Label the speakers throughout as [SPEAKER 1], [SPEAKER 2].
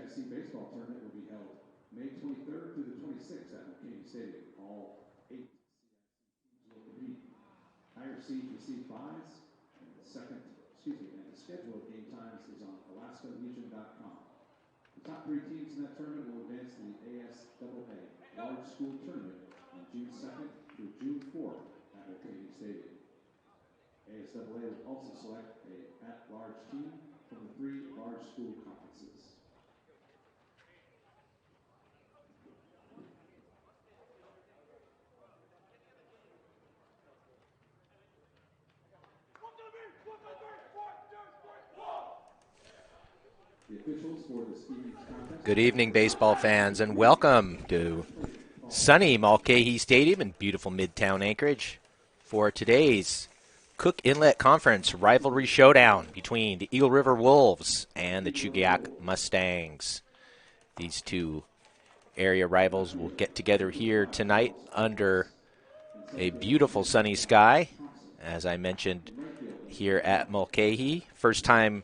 [SPEAKER 1] CIC baseball tournament will be held May 23rd through the 26th at Mullin Stadium. All 8 CIC teams will compete. Higher seeds receive buys, and the schedule of game times is on alaskalegion.com. The top 3 teams in that tournament will advance to the ASAA Large School Tournament on June 2nd through June 4th at Mullin Stadium. ASAA will also select an at-large team from the 3 large school conferences.
[SPEAKER 2] Good evening, baseball fans, and welcome to sunny Mulcahy Stadium in beautiful Midtown Anchorage for today's Cook Inlet Conference rivalry showdown between the Eagle River Wolves and the Chugiak Mustangs. These two area rivals will get together here tonight under a beautiful sunny sky, as I mentioned, here at Mulcahy. First time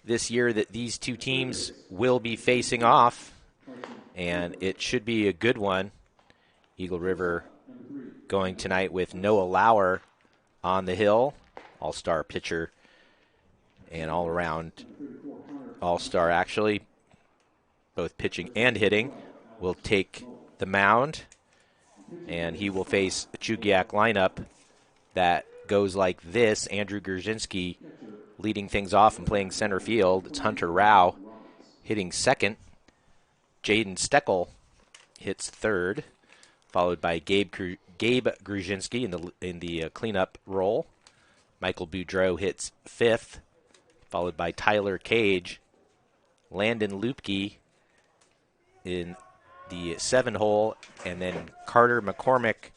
[SPEAKER 2] this year that these two teams will be facing off, and it should be a good one. Eagle River going tonight with Noah Lauer on the hill, all-star pitcher and all-around all-star, actually, both pitching and hitting, will take the mound, and he will face a Chugiak lineup that goes like this. Andrew Grzinski leading things off and playing center field. It's Hunter Rao hitting second. Jaden Steckel hits third, followed by Gabe Grzinski in the cleanup role. Michael Boudreau hits fifth, followed by Tyler Cage. Landon Lupke in the 7 hole, and then Carter McCormick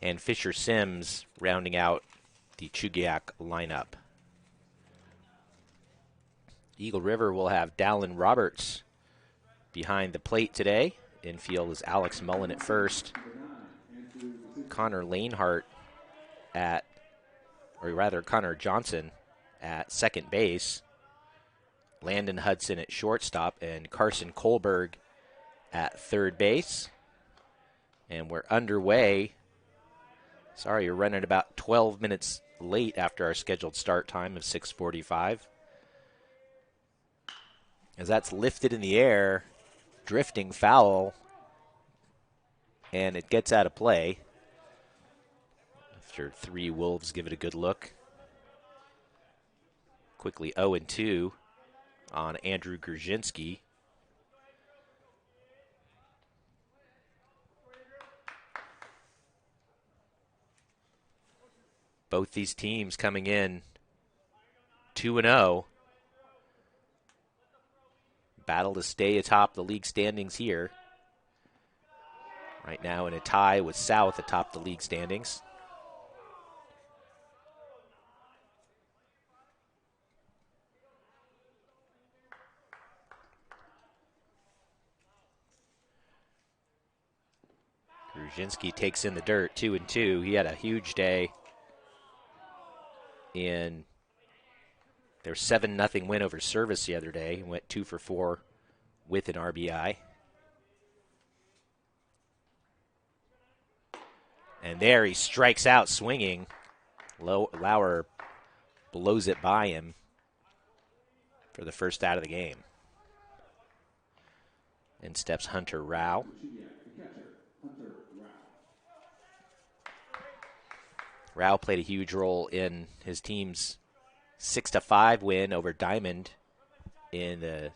[SPEAKER 2] and Fisher Sims rounding out the Chugiak lineup. Eagle River will have Dallin Roberts behind the plate today. Infield is Alex Mullin at first. Connor Johnson at second base. Landon Hudson at shortstop, and Carson Kohlberg at third base. And we're underway. Sorry, you're running about 12 minutes late after our scheduled start time of 6:45. As that's lifted in the air, drifting foul, and it gets out of play. After 3 Wolves give it a good look. Quickly 0-2 on Andrew Grzinski. Both these teams coming in 2-0. Battle to stay atop the league standings here. Right now in a tie with South atop the league standings. Grzinski takes in the dirt, 2-2. He had a huge day in their 7-0 win over Service the other day. He went 2 for 4 with an RBI. And there he strikes out swinging. Lauer blows it by him for the first out of the game. In steps Hunter Rao. Rao played a huge role in his team's 6-5 win over Diamond in the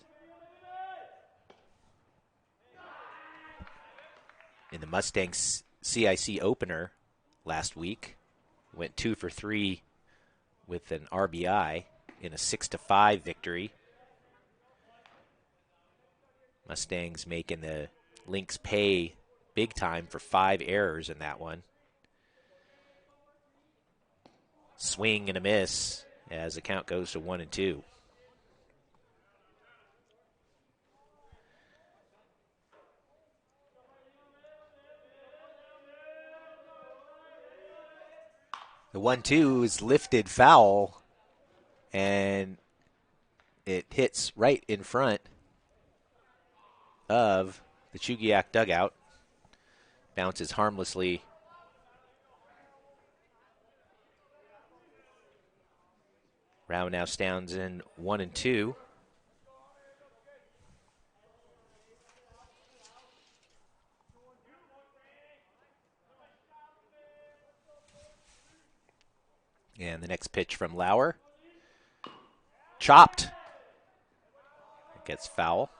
[SPEAKER 2] Mustangs CIC opener last week. Went 2 for 3 with an RBI in a 6-5 victory. Mustangs making the Lynx pay big time for 5 errors in that one. Swing and a miss as the count goes to 1-2. The 1-2 is lifted foul, and it hits right in front of the Chugiak dugout. Bounces harmlessly. Rao now stands in 1-2. And the next pitch from Lauer. Chopped. It gets foul.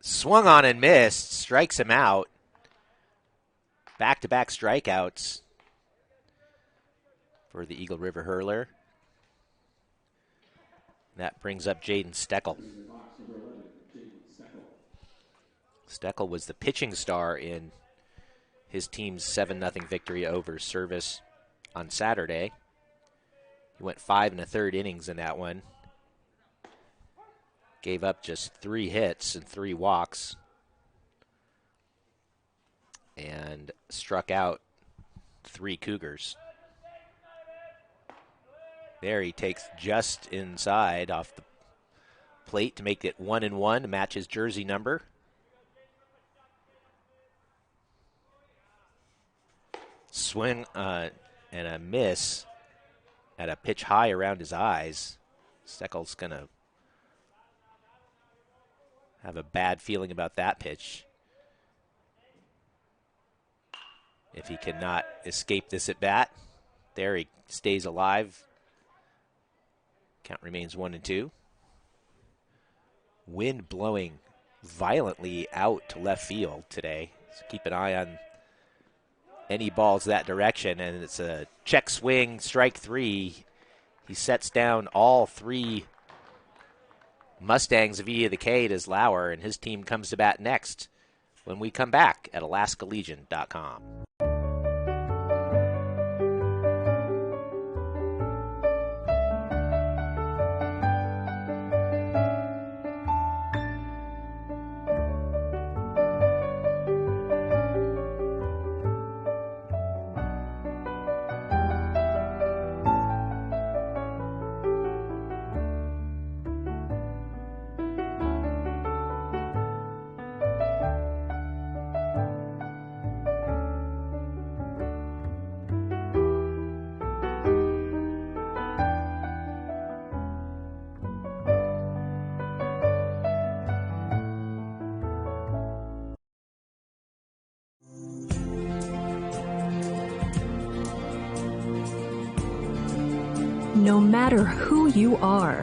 [SPEAKER 2] Swung on and missed. Strikes him out. Back-to-back strikeouts for the Eagle River hurler. That brings up Jaden Steckel. Steckel was the pitching star in his team's 7-0 victory over Service on Saturday. He went 5 1/3 innings in that one. Gave up just 3 hits and 3 walks. And struck out 3 Cougars. There he takes just inside off the plate to make it 1-1 to match his jersey number. Swing and a miss at a pitch high around his eyes. Steckel's going to have a bad feeling about that pitch if he cannot escape this at bat. There he stays alive. Count remains 1-2. Wind blowing violently out to left field today. So keep an eye on any balls that direction. And it's a check swing, strike 3. He sets down all 3 Mustangs via the Cade as Lauer, and his team comes to bat next when we come back at AlaskaLegion.com.
[SPEAKER 3] No matter who you are,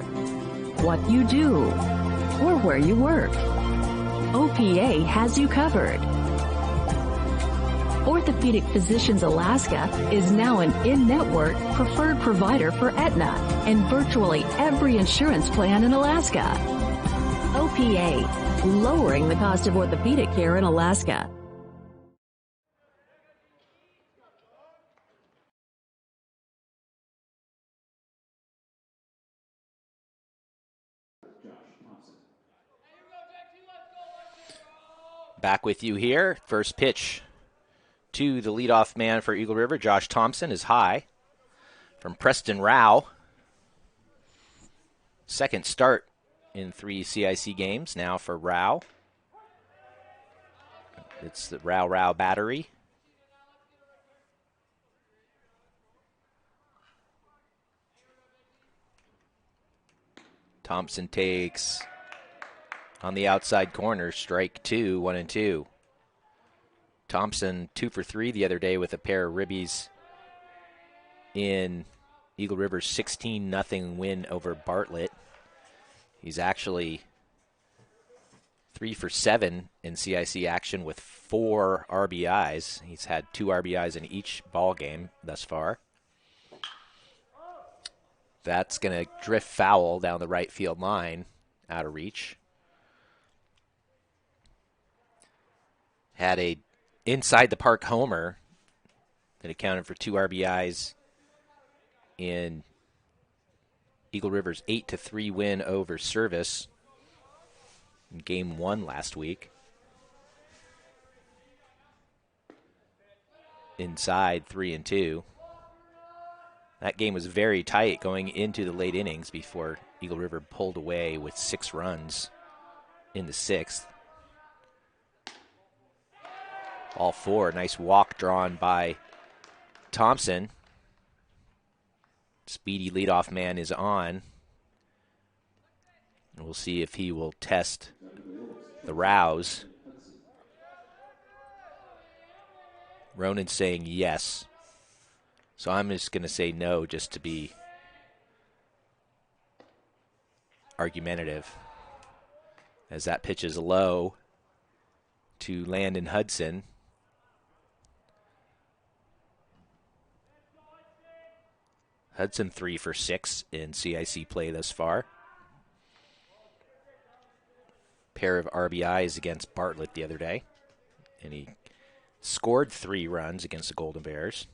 [SPEAKER 3] what you do, or where you work, OPA has you covered. Orthopedic Physicians Alaska is now an in-network preferred provider for Aetna and virtually every insurance plan in Alaska. OPA, lowering the cost of orthopedic care in Alaska.
[SPEAKER 2] Back with you here. First pitch to the leadoff man for Eagle River, Josh Thompson, is high from Preston Rao. Second start in 3 CIC games now for Rao. It's the Rao battery. Thompson takes on the outside corner, strike 2, 1-2. Thompson 2 for 3 the other day with a pair of ribbies in Eagle River's 16-0 win over Bartlett. He's actually 3 for 7 in CIC action with 4 RBIs. He's had 2 RBIs in each ball game thus far. That's going to drift foul down the right field line, out of reach. Had a inside the park homer that accounted for 2 RBIs in Eagle River's 8-3 win over Service in Game 1 last week. Inside 3-2. That game was very tight going into the late innings before Eagle River pulled away with 6 runs in the 6th. All 4. Nice walk drawn by Thompson. Speedy leadoff man is on. We'll see if he will test the rouse. Ronan's saying yes. So I'm just going to say no just to be argumentative. As that pitch is low to Landon Hudson. Hudson 3 for 6 in CIC play thus far. Pair of RBIs against Bartlett the other day. And he scored 3 runs against the Golden Bears.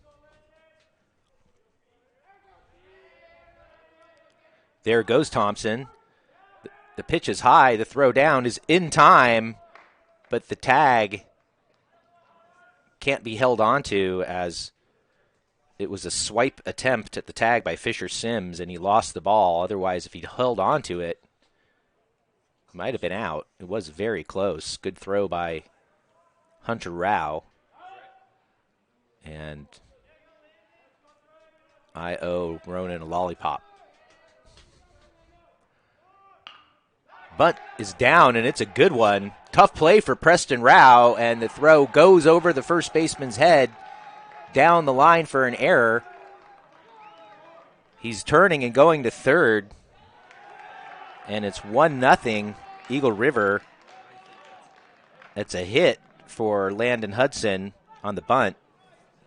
[SPEAKER 2] There goes Thompson. The pitch is high. The throw down is in time, but the tag can't be held onto as it was a swipe attempt at the tag by Fisher Sims, and he lost the ball. Otherwise, if he'd held onto it, it might have been out. It was very close. Good throw by Hunter Rao. And I owe Ronan a lollipop. Bunt is down, and it's a good one. Tough play for Preston Rao, and the throw goes over the first baseman's head down the line for an error. He's turning and going to third, and it's 1-0 Eagle River. That's a hit for Landon Hudson on the bunt.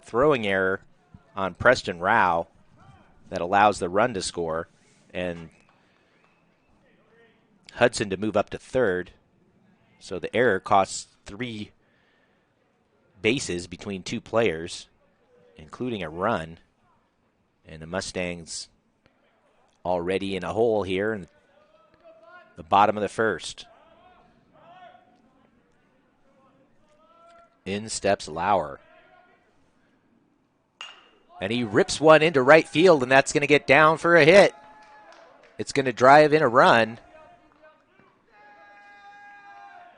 [SPEAKER 2] Throwing error on Preston Rao that allows the run to score, and Hudson to move up to third. So the error costs 3 bases between 2 players, including a run. And the Mustangs already in a hole here in the bottom of the first. In steps Lauer. And he rips one into right field, and that's going to get down for a hit. It's going to drive in a run.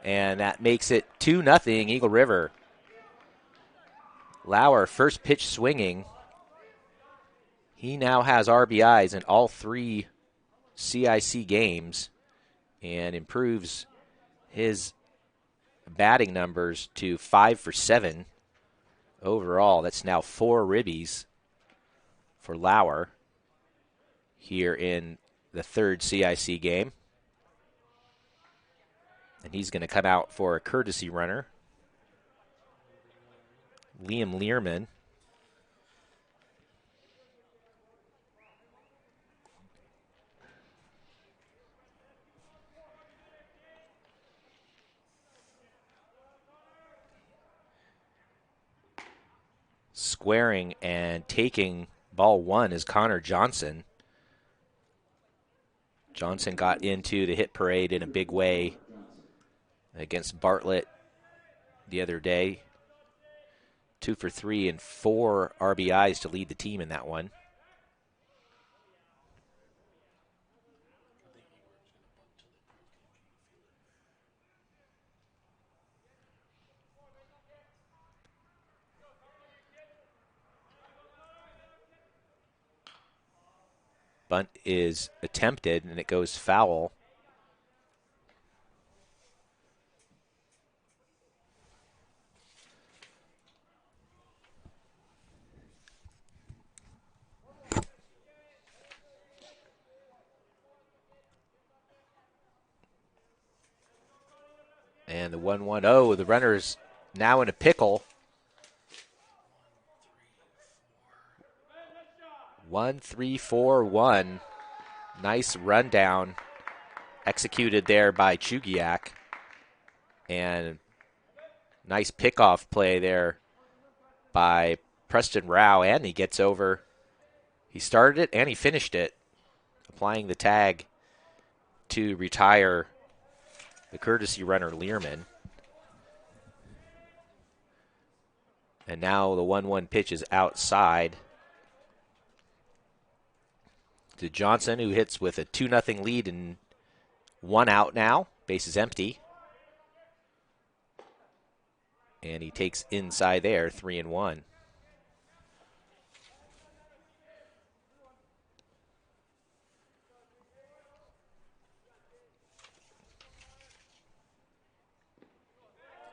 [SPEAKER 2] And that makes it 2-0 Eagle River. Lauer, first pitch swinging. He now has RBIs in all 3 CIC games and improves his batting numbers to 5 for 7 overall. That's now 4 ribbies for Lauer here in the 3rd CIC game. And he's going to come out for a courtesy runner. Liam Learman. Squaring and taking ball 1 is Connor Johnson. Johnson got into the hit parade in a big way against Bartlett the other day. 2 for 3 and 4 RBIs to lead the team in that one. Bunt is attempted, and it goes foul. And the 1-1-0, the runner's now in a pickle. 1-3-4-1. Nice rundown executed there by Chugiak. And Nice pickoff play there by Preston Rao, and he gets over. He started it and he finished it, applying the tag to retire the courtesy runner Learman. And now the 1-1 pitch is outside to Johnson, who hits with a 2-0 lead and 1 out now. Base is empty. And he takes inside there, 3-1.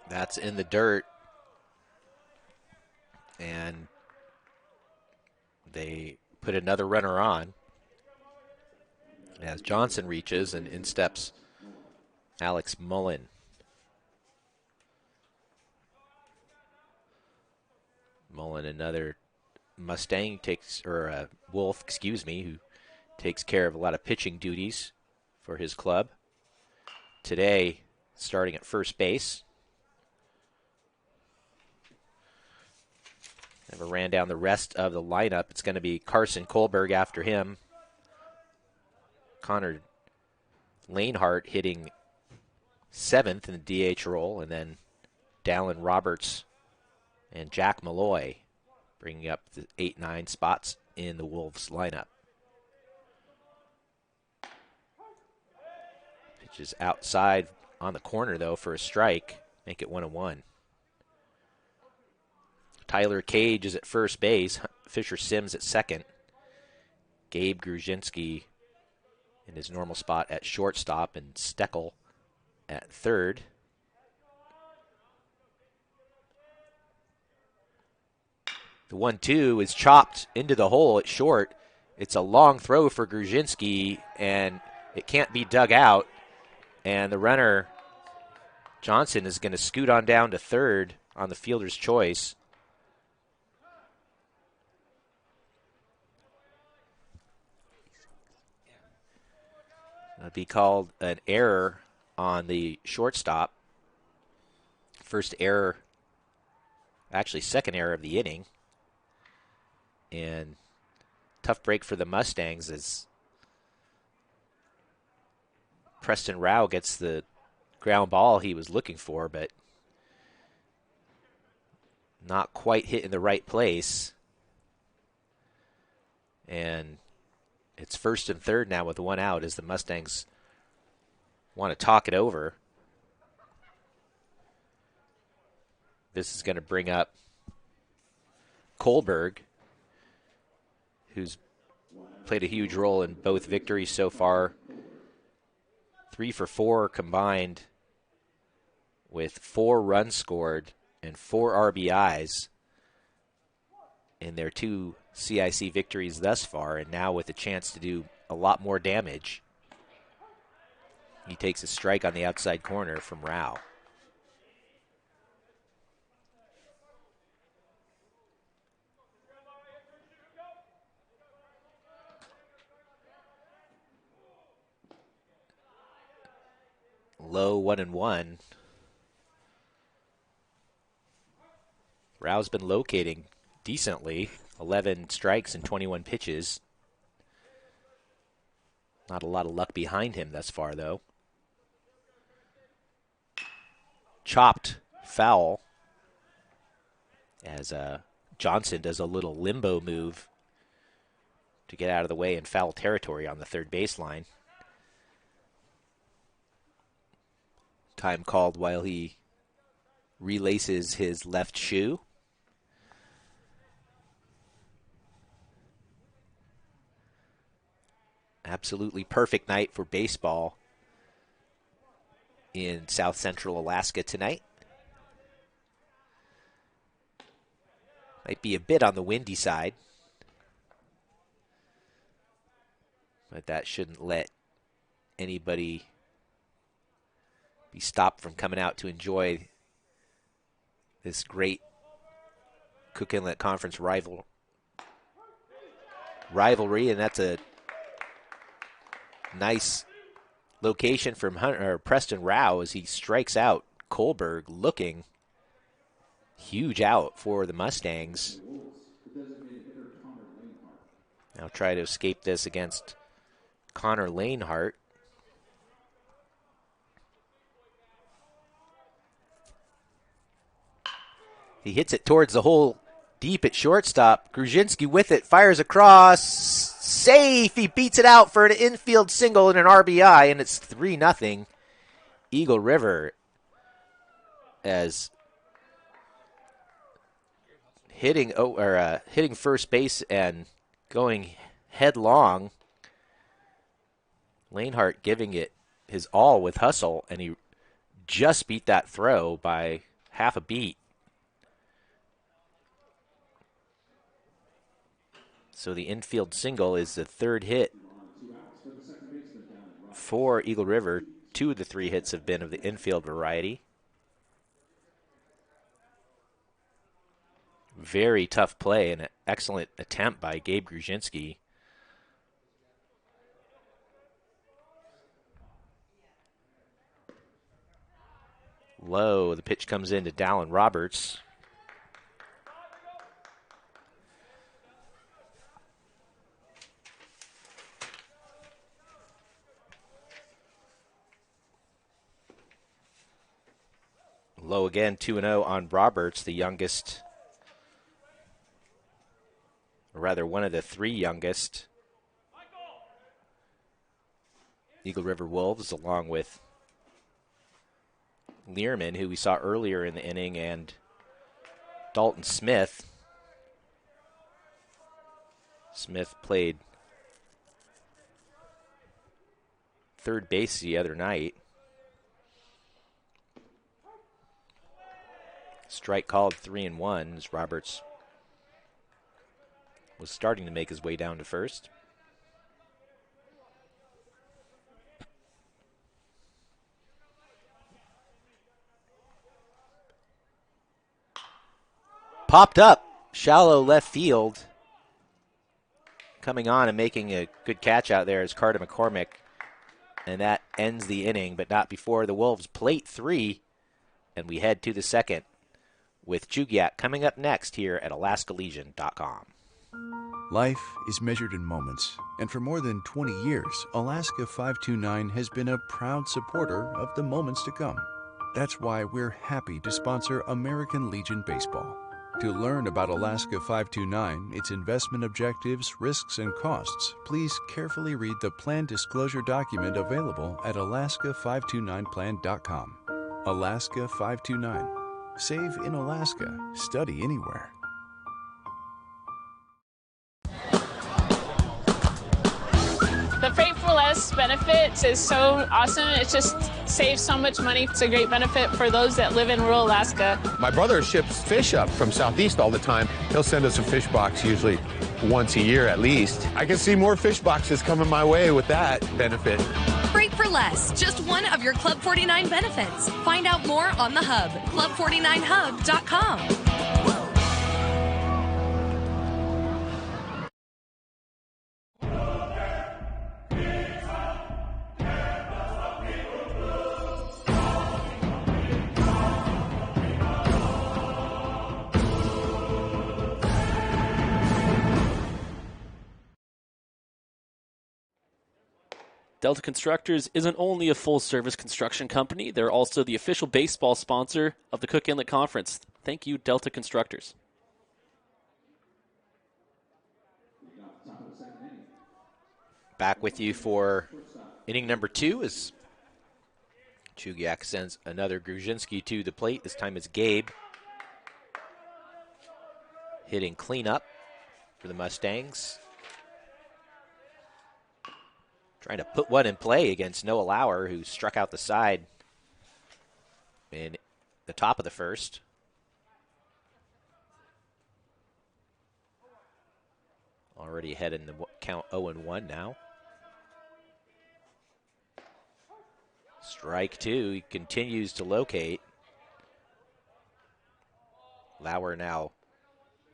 [SPEAKER 2] That's in the dirt. And they put another runner on as Johnson reaches, and in steps Alex Mullin. Mullin, another Mustang, Wolf, who takes care of a lot of pitching duties for his club. Today, starting at first base. Never ran down the rest of the lineup. It's going to be Carson Kohlberg after him. Connor Lanehart hitting 7th in the DH role, and then Dallin Roberts and Jack Malloy bringing up the 8-9 spots in the Wolves lineup. Pitch is outside on the corner, though, for a strike. Make it 1-1. Tyler Cage is at first base. Fisher Sims at second. Gabe Gruzinski in his normal spot at shortstop, and Steckel at third. The 1-2 is chopped into the hole at short. It's a long throw for Gruzinski, and it can't be dug out. And the runner, Johnson, is going to scoot on down to third on the fielder's choice. That'd be called an error on the shortstop. First error, actually second error of the inning. And tough break for the Mustangs as Preston Rao gets the ground ball he was looking for, but not quite hit in the right place. And it's first and third now with 1 out as the Mustangs want to talk it over. This is going to bring up Kohlberg, who's played a huge role in both victories so far. 3 for 4 combined with 4 runs scored and 4 RBIs in their 2 CIC victories thus far, and now with a chance to do a lot more damage. He takes a strike on the outside corner from Rao. Low 1-1. Rao's been locating decently. 11 strikes and 21 pitches. Not a lot of luck behind him thus far, though. Chopped foul as Johnson does a little limbo move to get out of the way in foul territory on the third baseline. Time called while he relaces his left shoe. Absolutely perfect night for baseball in South Central Alaska tonight. Might be a bit on the windy side, but that shouldn't let anybody be stopped from coming out to enjoy this great Cook Inlet Conference rivalry, and that's a nice location from Preston Rao as he strikes out Kohlberg, looking Huge out for the Mustangs. Now try to escape this against Connor Lanehart. He hits it towards the hole deep at shortstop. Gruszinski with it, fires across. Safe! He beats it out for an infield single and an RBI, and it's 3-0. Eagle River as hitting first base and going headlong. Lanehart giving it his all with hustle, and he just beat that throw by half a beat. So the infield single is the third hit for Eagle River. 2 of the 3 hits have been of the infield variety. Very tough play and an excellent attempt by Gabe Gruszinski. Low, the pitch comes in to Dallin Roberts. Low again, 2-0 on Roberts, the youngest, or rather one of the 3 youngest Eagle River Wolves, along with Learman, who we saw earlier in the inning, and Dalton Smith. Smith played third base the other night. Strike called 3-1 as Roberts was starting to make his way down to first. Popped up, shallow left field. Coming on and making a good catch out there is Carter McCormick. And that ends the inning, but not before the Wolves plate 3. And we head to the second with Chugiak coming up next here at AlaskaLegion.com.
[SPEAKER 4] Life is measured in moments, and for more than 20 years, Alaska 529 has been a proud supporter of the moments to come. That's why we're happy to sponsor American Legion Baseball. To learn about Alaska 529, its investment objectives, risks, and costs, please carefully read the plan disclosure document available at alaska529plan.com. Alaska 529. Save in Alaska. Study anywhere.
[SPEAKER 5] The Freight for Less benefits is so awesome. It just saves so much money. It's a great benefit for those that live in rural Alaska.
[SPEAKER 6] My brother ships fish up from Southeast all the time. He'll send us a fish box usually once a year at least. I can see more fish boxes coming my way with that benefit.
[SPEAKER 7] Freight for Less, just one of your Club 49 benefits. Find out more on the Hub, club49hub.com.
[SPEAKER 8] Delta Constructors isn't only a full-service construction company, they're also the official baseball sponsor of the Cook Inlet Conference. Thank you, Delta Constructors.
[SPEAKER 2] Back with you for inning number 2 as Chugiak sends another Gruszinski to the plate. This time it's Gabe hitting cleanup for the Mustangs. Trying to put one in play against Noah Lauer, who struck out the side in the top of the first. Already ahead in the count 0-1 now. Strike 2, he continues to locate. Lauer now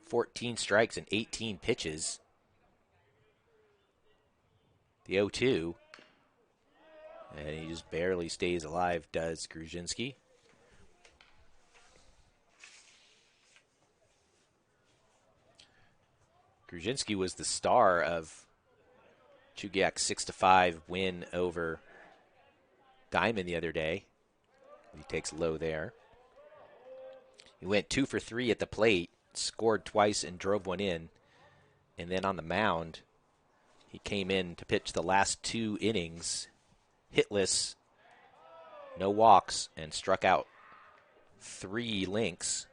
[SPEAKER 2] 14 strikes and 18 pitches. The 0-2, and he just barely stays alive, does Gruszinski. Gruzinski was the star of Chugiak's 6-5 win over Diamond the other day. He takes low there. He went 2 for 3 at the plate, scored twice and drove one in. And then on the mound, he came in to pitch the last 2 innings, hitless, no walks, and struck out 3 links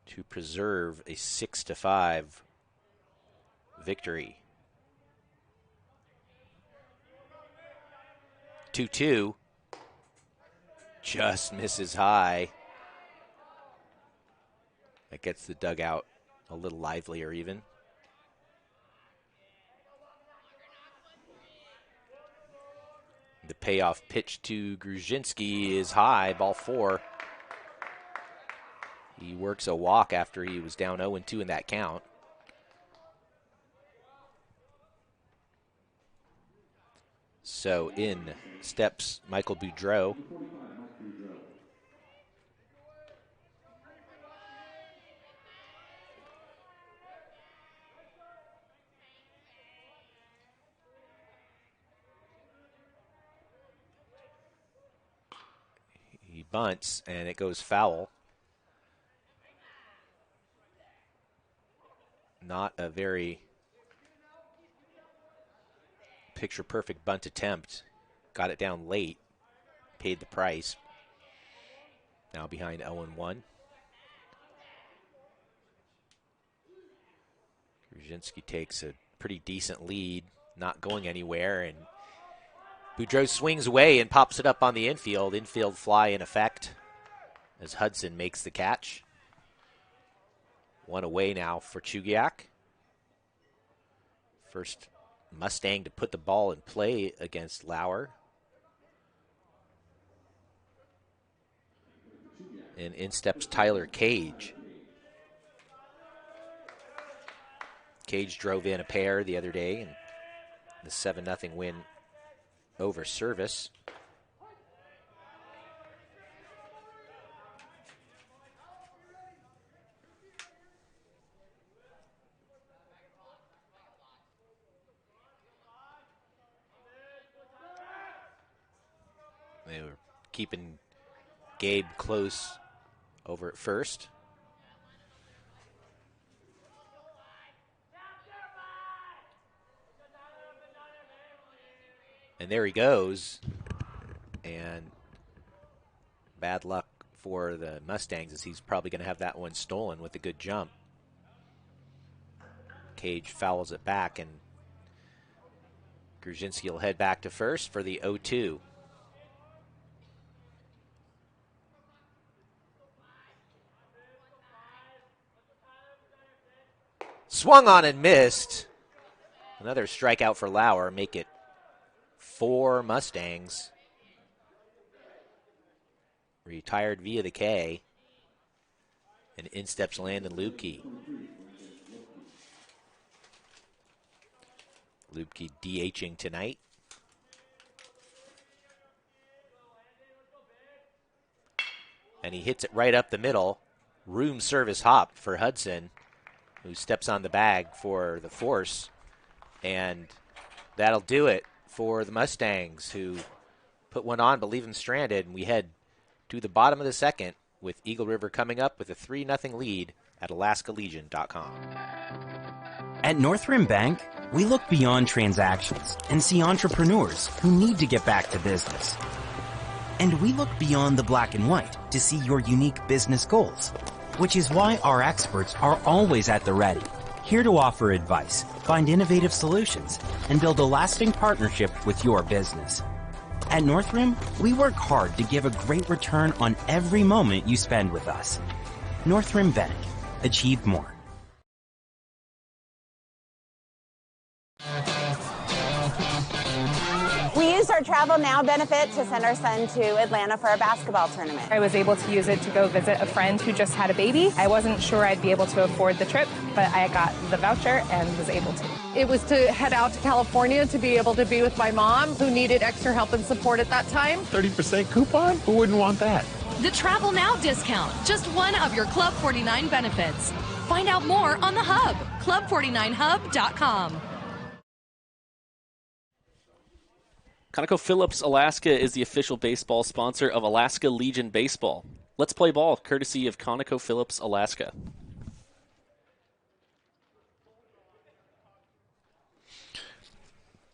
[SPEAKER 2] to preserve a 6-5 victory. 2-2, just misses high. That gets the dugout a little livelier even. The payoff pitch to Gruzinski is high, ball 4. He works a walk after he was down 0-2 in that count. So in steps Michael Boudreau. He bunts, and it goes foul. Not a very picture-perfect bunt attempt. Got it down late, paid the price. Now behind 0-1. Gruzinski takes a pretty decent lead, not going anywhere, and Boudreau swings away and pops it up on the infield. Infield fly in effect as Hudson makes the catch. 1 away now for Chugiak. First Mustang to put the ball in play against Lauer. And in steps Tyler Cage. Cage drove in a pair the other day in the 7-0 win over Service. They were keeping Gabe close over at first. And there he goes. And bad luck for the Mustangs as he's probably going to have that one stolen with a good jump. Cage fouls it back, and Gruzinski will head back to first for the 0-2. Swung on and missed. Another strikeout for Lauer, make it 4 Mustangs. Retired via the K. And in steps Landon Lubke. Lubke DHing tonight. And he hits it right up the middle. Room service hop for Hudson, who steps on the bag for the force. And that'll do it for the Mustangs, who put one on but leave him stranded. And we head to the bottom of the second with Eagle River coming up with a 3-0 lead at AlaskaLegion.com.
[SPEAKER 9] At North Rim Bank, we look beyond transactions and see entrepreneurs who need to get back to business. And we look beyond the black and white to see your unique business goals, which is why our experts are always at the ready, here to offer advice, find innovative solutions, and build a lasting partnership with your business. At North Rim, we work hard to give a great return on every moment you spend with us. North Rim Bank. Achieve more.
[SPEAKER 10] We used our Travel Now benefit to send our son to Atlanta for a basketball tournament.
[SPEAKER 11] I was able to use it to go visit a friend who just had a baby. I wasn't sure I'd be able to afford the trip, but I got the voucher and was able to.
[SPEAKER 12] It was to head out to California to be able to be with my mom, who needed extra help and support at that time.
[SPEAKER 6] 30% coupon? Who wouldn't want that?
[SPEAKER 7] The Travel Now discount, just one of your Club 49 benefits. Find out more on the Hub, club49hub.com.
[SPEAKER 8] ConocoPhillips Alaska is the official baseball sponsor of Alaska Legion Baseball. Let's play ball, courtesy of ConocoPhillips Alaska.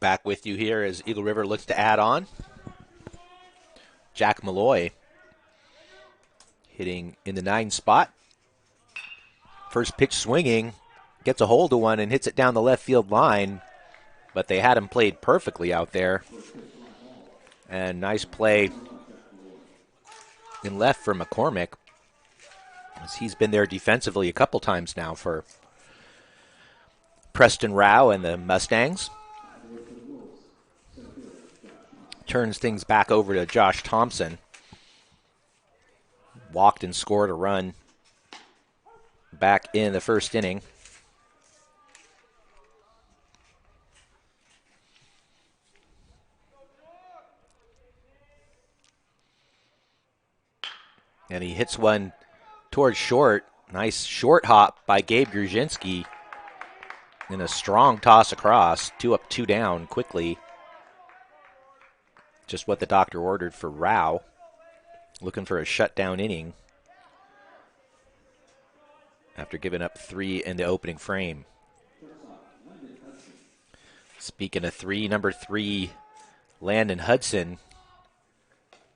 [SPEAKER 2] Back with you here as Eagle River looks to add on. Jack Malloy hitting in the 9 spot. First pitch swinging, gets a hold of one and hits it down the left field line, but they had him played perfectly out there. And nice play in left for McCormick, as he's been there defensively a couple times now for Preston Rao and the Mustangs. Turns things back over to Josh Thompson. Walked and scored a run back in the first inning. And he hits one towards short. Nice short hop by Gabe Gruszinski. And a strong toss across. 2 up, 2 down quickly. Just what the doctor ordered for Rao. Looking for a shutdown inning after giving up 3 in the opening frame. Speaking of 3, number 3, Landon Hudson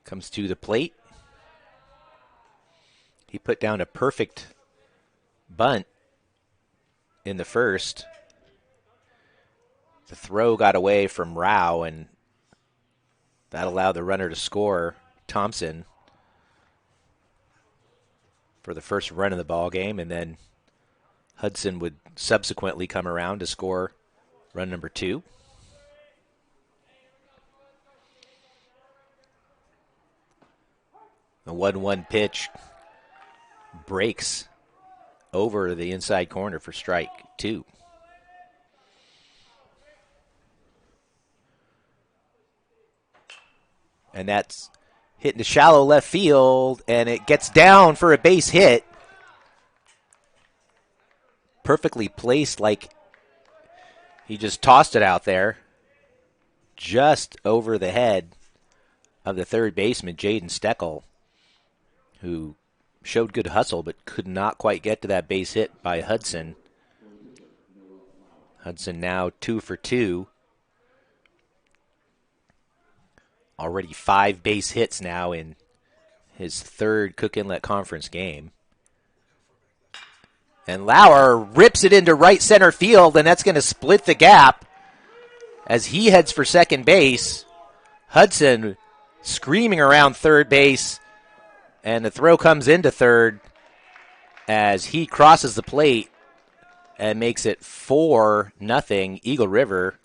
[SPEAKER 2] comes to the plate. He put down a perfect bunt in the first. The throw got away from Rao, and that allowed the runner to score, Thompson, for the first run of the ball game, and then Hudson would subsequently come around to score run number 2. The 1-1 pitch breaks over the inside corner for strike 2. And that's hitting to shallow left field, and it gets down for a base hit. Perfectly placed, like he just tossed it out there. Just over the head of the third baseman, Jaden Steckel, who showed good hustle but could not quite get to that base hit by Hudson. Hudson now 2 for 2. Already 5 base hits now in his third Cook Inlet Conference game. And Lauer rips it into right center field, and that's going to split the gap as he heads for second base. Hudson screaming around third base, and the throw comes into third as he crosses the plate and makes it 4-0 Eagle River.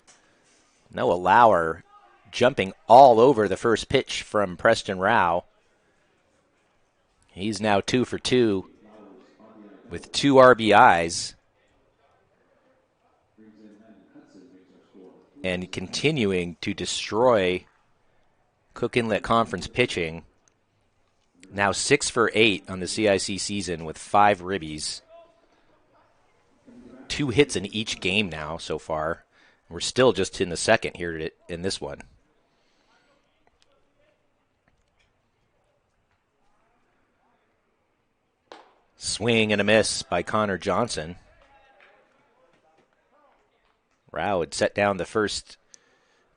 [SPEAKER 2] Noah Lauer jumping all over the first pitch from Preston Rao. He's now 2 for 2 with 2 RBIs. And continuing to destroy Cook Inlet Conference pitching. Now 6 for 8 on the CIC season with 5 ribbies. 2 hits in each game now so far. We're still just in the second here in this one. Swing and a miss by Connor Johnson. Rao had set down the first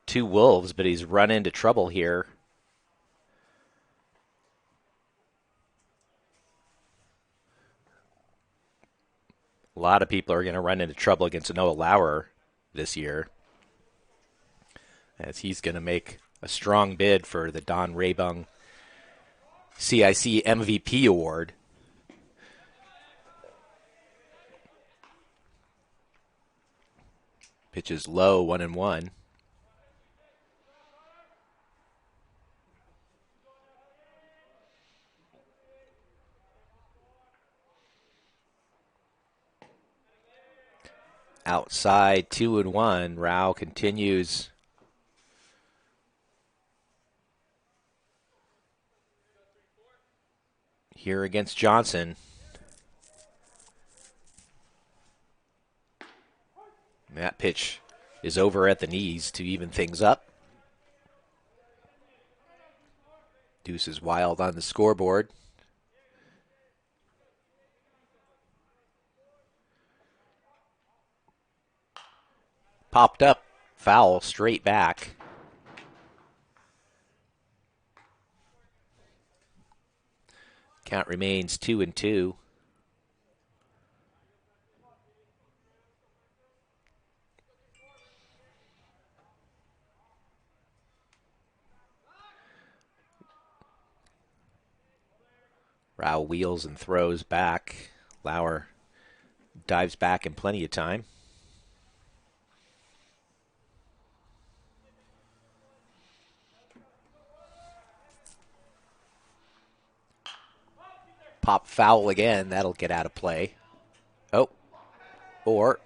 [SPEAKER 2] 2 Wolves, but he's run into trouble here. A lot of people are going to run into trouble against Noah Lauer this year, as he's going to make a strong bid for the Don Raybung CIC MVP award. Pitch is low, 1-1. Outside, 2-1. Rao continues. Here against Johnson. That pitch is over at the knees to even things up. Deuce is wild on the scoreboard. Popped up, foul, straight back. Count remains 2-2. Rao wheels and throws back. Lauer dives back in plenty of time. Pop foul again. That'll get out of play. Oh. Or.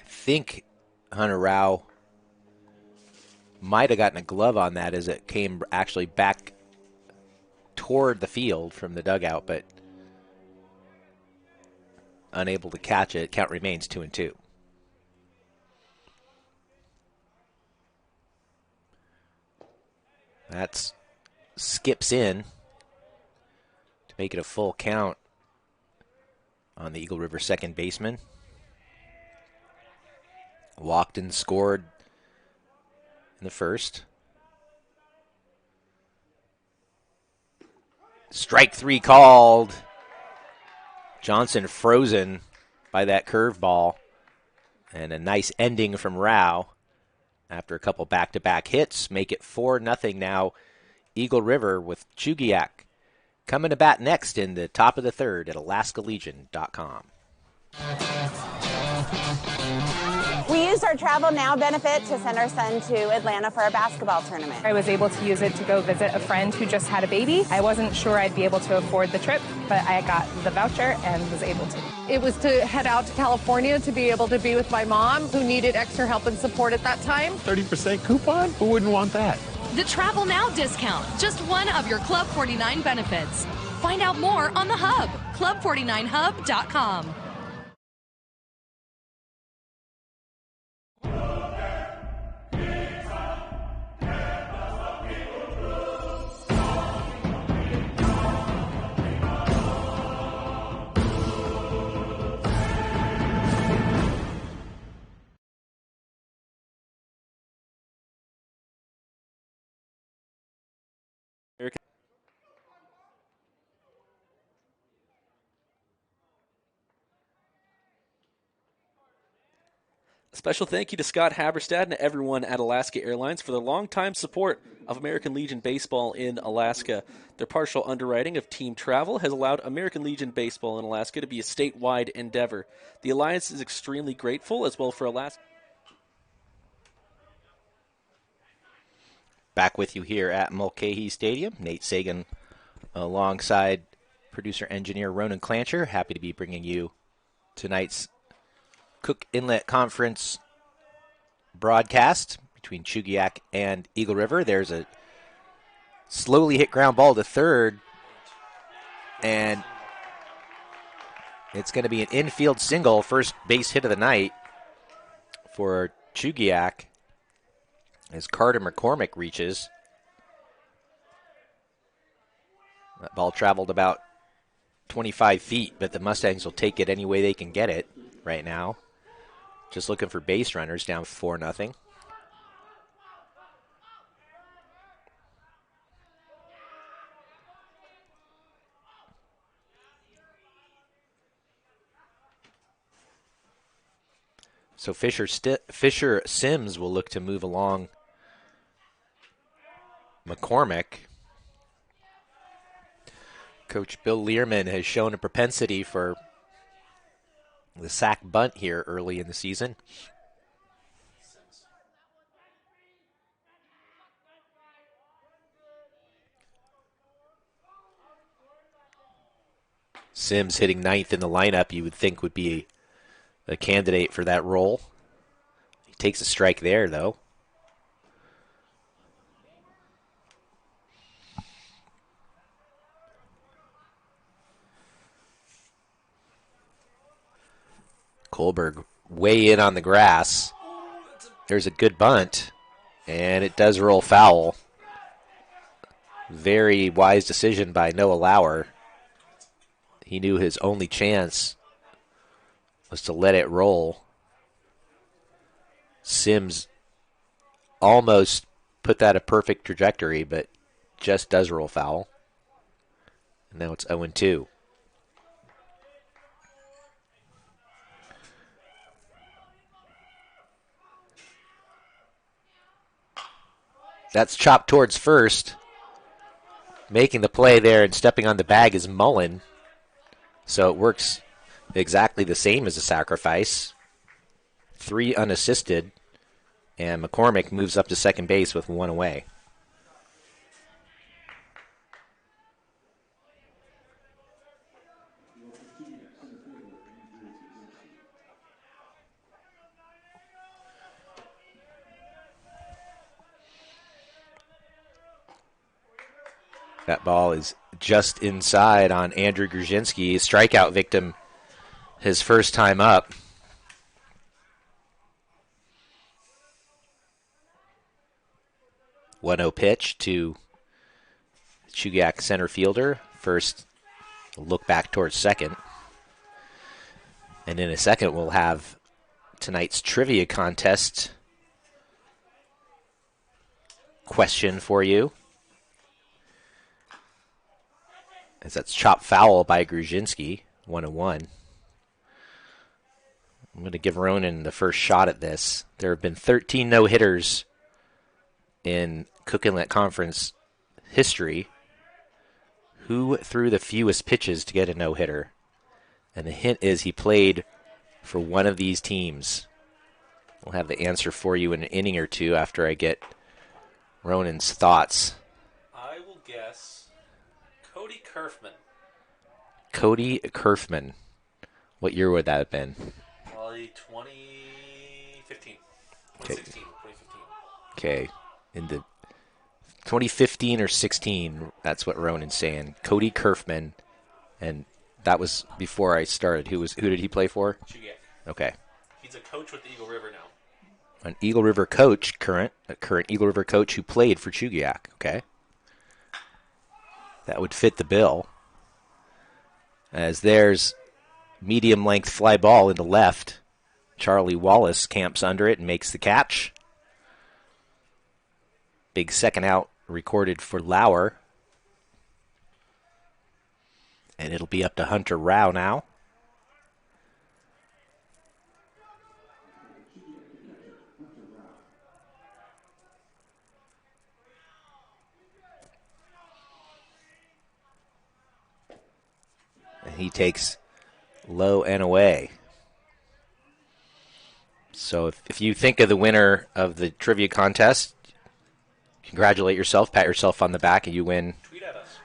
[SPEAKER 2] I think Hunter Rao might have gotten a glove on that as it came actually back toward the field from the dugout, but unable to catch it. Count remains 2-2. That skips in to make it a full count on the Eagle River second baseman. Walked and scored in the first. Strike three called. Johnson frozen by that curveball. And a nice ending from Rao after a couple back-to-back hits. Make it 4-0 now. Eagle River with Chugiak coming to bat next in the top of the third at alaskalegion.com.
[SPEAKER 10] We used our Travel Now benefit to send our son to Atlanta for a basketball tournament.
[SPEAKER 11] I was able to use it to go visit a friend who just had a baby. I wasn't sure I'd be able to afford the trip, but I got the voucher and was able to.
[SPEAKER 12] It was to head out to California to be able to be with my mom, who needed extra help and support at that time.
[SPEAKER 6] 30% coupon? Who wouldn't want that?
[SPEAKER 7] The Travel Now discount, just one of your Club 49 benefits. Find out more on the Hub, club49hub.com.
[SPEAKER 8] A special thank you to Scott Haberstad and everyone at Alaska Airlines for their longtime support of American Legion Baseball in Alaska. Their partial underwriting of team travel has allowed American Legion Baseball in Alaska to be a statewide endeavor. The Alliance is extremely grateful as well for Alaska.
[SPEAKER 2] Back with you here at Mulcahy Stadium. Nate Sagan alongside producer-engineer Ronan Clancher. Happy to be bringing you tonight's Cook Inlet Conference broadcast between Chugiak and Eagle River. There's a slowly hit ground ball to third, and it's going to be an infield single, first base hit of the night for Chugiak as Carter McCormick reaches. That ball traveled about 25 feet, but the Mustangs will take it any way they can get it right now. Just looking for base runners, down 4-0. So Fisher Sims will look to move along McCormick. Coach Bill Learman has shown a propensity for the sack bunt here early in the season. Sims hitting ninth in the lineup, you would think would be a candidate for that role. He takes a strike there, though. Holberg way in on the grass. There's a good bunt, and it does roll foul. Very wise decision by Noah Lauer. He knew his only chance was to let it roll. Sims almost put that a perfect trajectory, but just does roll foul. And now it's 0-2. That's chopped towards first. Making the play there and stepping on the bag is Mullin. So it works exactly the same as a sacrifice. 3 unassisted. And McCormick moves up to second base with 1 away. That ball is just inside on Andrew Gruszinski, strikeout victim his first time up. One-0 pitch to Chugiak, center fielder. First, look back towards second. And in a second, we'll have tonight's trivia contest question for you. As that's chopped foul by Gruszinski, 1-1. I'm going to give Ronan the first shot at this. There have been 13 no-hitters in Cook Inlet Conference history. Who threw the fewest pitches to get a no-hitter? And the hint is he played for one of these teams. We'll have the answer for you in an inning or two after I get Ronan's thoughts.
[SPEAKER 8] I will guess Cody Kerfman.
[SPEAKER 2] Cody Kerfman. What year would that have been?
[SPEAKER 8] Probably 2015. 2016. 2015.
[SPEAKER 2] Okay. In the 2015 or 16, that's what Ronan's saying. Cody Kerfman. And that was before I started. Who did he play for?
[SPEAKER 8] Chugiak.
[SPEAKER 2] Okay.
[SPEAKER 8] He's a coach with the Eagle River now.
[SPEAKER 2] An Eagle River coach, current Eagle River coach who played for Chugiak. Okay. That would fit the bill. As there's medium length fly ball into left. Charlie Wallace camps under it and makes the catch. Big second out recorded for Lauer. And it'll be up to Hunter Rao now. And he takes low and away. So if you think of the winner of the trivia contest, congratulate yourself, pat yourself on the back, and you win
[SPEAKER 8] Tweet at us.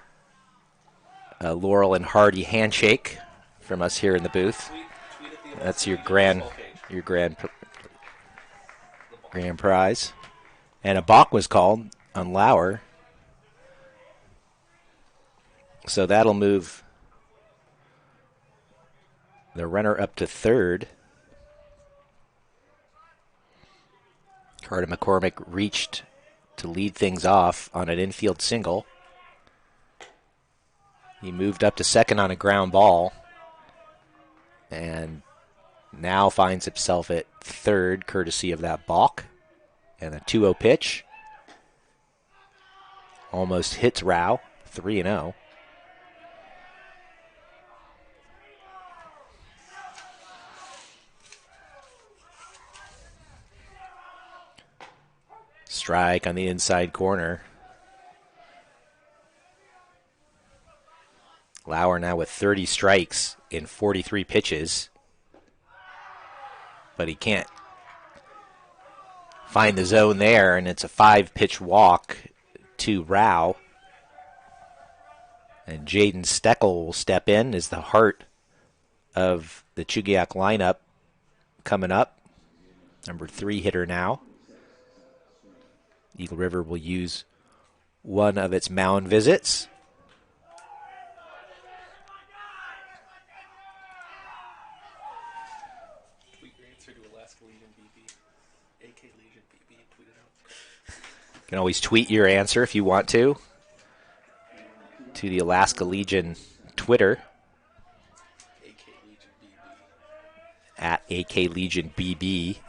[SPEAKER 2] A Laurel and Hardy handshake from us here in the booth. That's your grand prize. And a balk was called on Lauer. So that'll move the runner up to third. Carter McCormick reached to lead things off on an infield single. He moved up to second on a ground ball and now finds himself at third courtesy of that balk. And a 2-0 pitch. Almost hits Rao, 3-0. Strike on the inside corner. Lauer now with 30 strikes in 43 pitches. But he can't find the zone there, and it's a 5-pitch walk to Rao. And Jaden Steckel will step in as the heart of the Chugiak lineup coming up. Number 3 hitter now. Eagle River will use one of its mound visits.
[SPEAKER 8] Alaska Legion BB. AK Legion BB. Tweet it out.
[SPEAKER 2] You can always tweet your answer if you want to the Alaska Legion Twitter at AK Legion BB.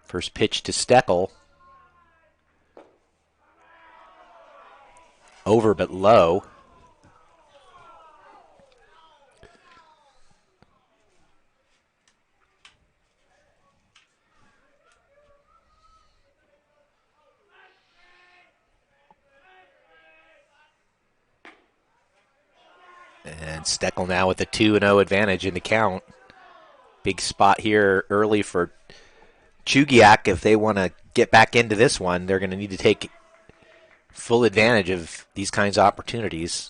[SPEAKER 2] First pitch to Steckel. Over but low. And Steckel now with a 2-0 advantage in the count. Big spot here early for Chugiak. If they want to get back into this one, they're going to need to take full advantage of these kinds of opportunities.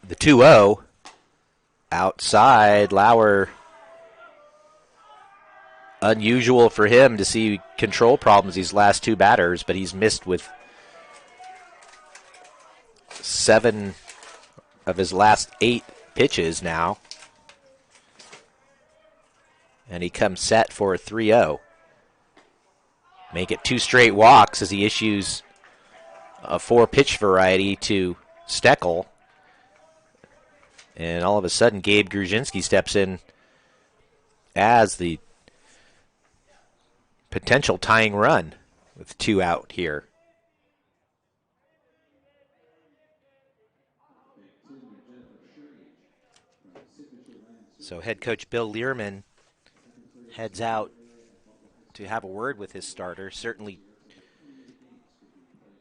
[SPEAKER 2] The 2-0 outside. Lauer, unusual for him to see control problems these last two batters, but he's missed with 7 of his last 8 pitches now. And he comes set for a 3-0. Make it 2 straight walks as he issues a 4-pitch variety to Steckel. And all of a sudden, Gabe Gruszinski steps in as the potential tying run with 2 out here. So head coach Bill Learman heads out to have a word with his starter. Certainly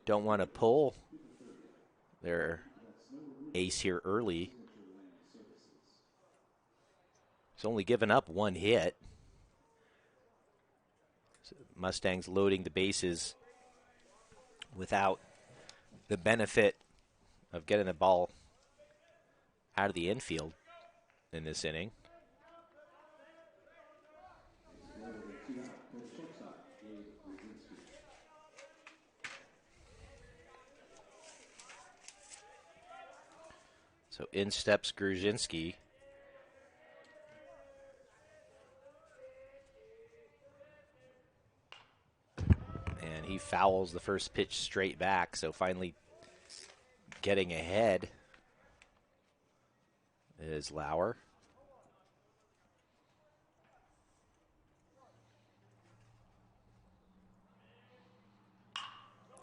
[SPEAKER 2] don't want to pull their ace here early. He's only given up 1 hit. So Mustangs loading the bases without the benefit of getting the ball out of the infield in this inning. So in steps Gruszinski. And he fouls the first pitch straight back, so finally getting ahead is Lauer.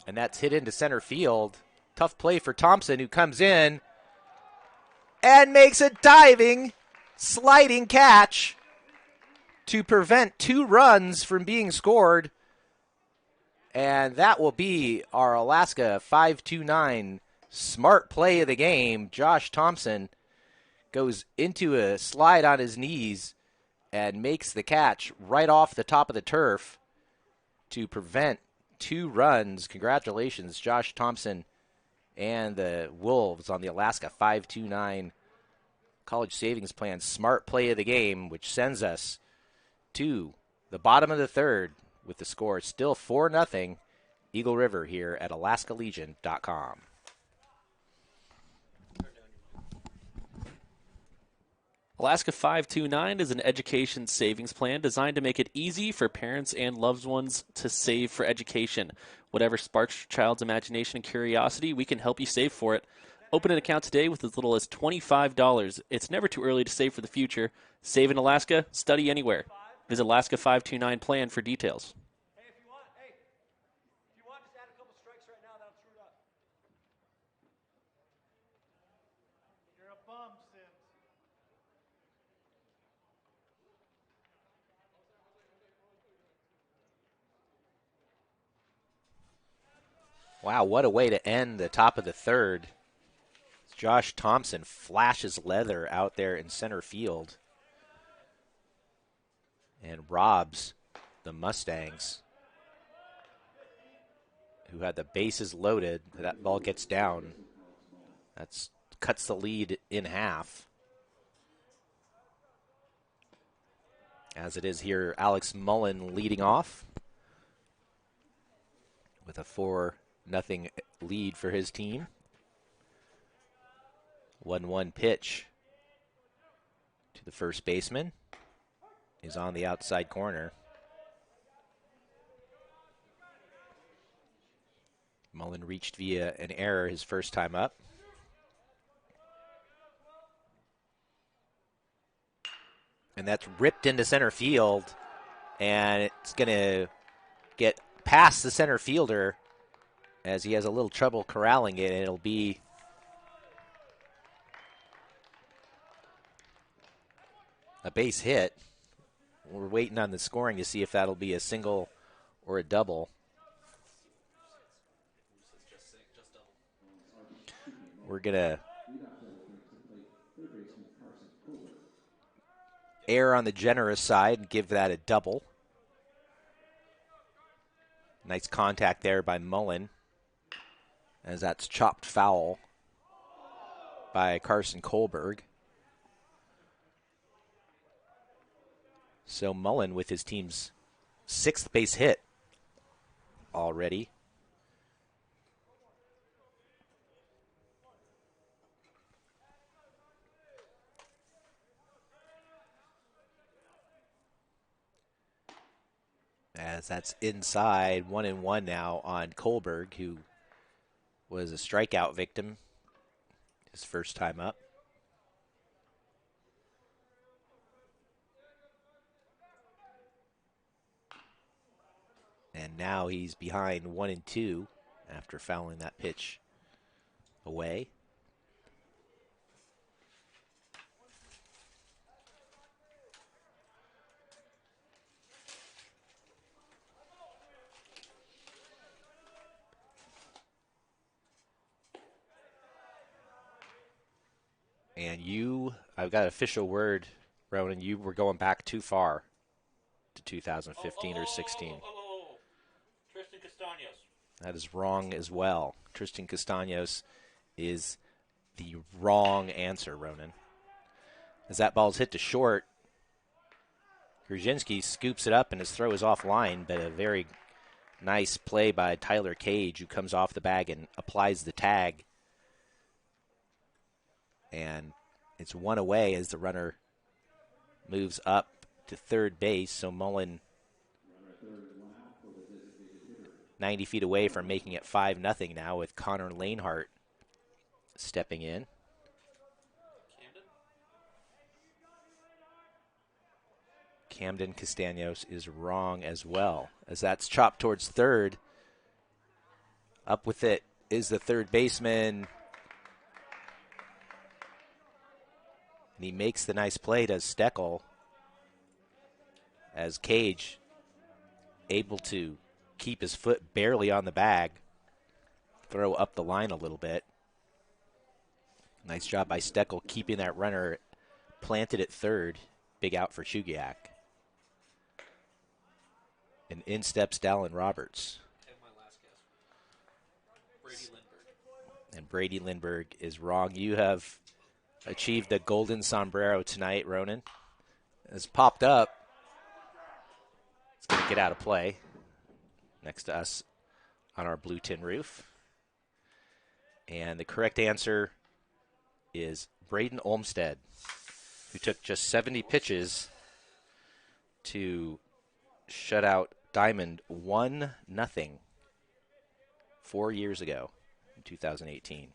[SPEAKER 2] And that's hit into center field. Tough play for Thompson, who comes in and makes a diving, sliding catch to prevent 2 runs from being scored. And that will be our Alaska 5-2-9 smart play of the game. Josh Thompson goes into a slide on his knees and makes the catch right off the top of the turf to prevent 2 runs. Congratulations, Josh Thompson and the Wolves on the Alaska 5-2-9 College Savings Plan smart play of the game, which sends us to the bottom of the third with the score still 4-0 Eagle River here at alaskalegion.com.
[SPEAKER 8] Alaska 529 is an education savings plan designed to make it easy for parents and loved ones to save for education. Whatever sparks your child's imagination and curiosity, we can help you save for it. Open an account today with as little as $25. It's never too early to save for the future. Save in Alaska, study anywhere. Visit Alaska 529 plan for details.
[SPEAKER 2] Wow, what a way to end the top of the third. Josh Thompson flashes leather out there in center field. and robs the Mustangs, who had the bases loaded. That ball gets down. That cuts the lead in half. As it is here, Alex Mullin leading off with a 4-0 lead for his team. 1-1 pitch to the first baseman. He's on the outside corner. Mullin reached via an error his first time up. And that's ripped into center field, and it's going to get past the center fielder as he has a little trouble corralling it, and it'll be a base hit. We're waiting on the scoring to see if that'll be a single or a double. We're going to err on the generous side and give that a double. Nice contact there by Mullin, as that's chopped foul by Carson Kohlberg. So Mullin with his team's 6th base hit already. As that's inside, 1-1 now on Kohlberg, who was a strikeout victim his first time up. And now he's behind 1-2 after fouling that pitch away. And I've got official word, Ronan, you were going back too far to 2015 or 16.
[SPEAKER 8] Tristan Castaños.
[SPEAKER 2] That is wrong as well. Tristan Castaños is the wrong answer, Ronan. As that ball's hit to short, Grzinski scoops it up and his throw is offline, but a very nice play by Tyler Cage, who comes off the bag and applies the tag. And it's one away as the runner moves up to third base. So Mullin 90 feet away from making it 5-0 now, with Connor Lanehart stepping in. Camden Castaños is wrong as well, as that's chopped towards third. Up with it is the third baseman. And he makes the nice play to Steckel, as Cage able to keep his foot barely on the bag, throw up the line a little bit. Nice job by Steckel keeping that runner planted at third. Big out for Chugiak. And in steps Dallin Roberts.
[SPEAKER 8] And my last guess, Brady Lindbergh.
[SPEAKER 2] And Brady Lindbergh is wrong. You have achieved the golden sombrero tonight, Ronan. It's popped up. It's going to get out of play next to us on our blue tin roof. And the correct answer is Braden Olmstead, who took just 70 pitches to shut out Diamond 1-0 4 years ago in 2018.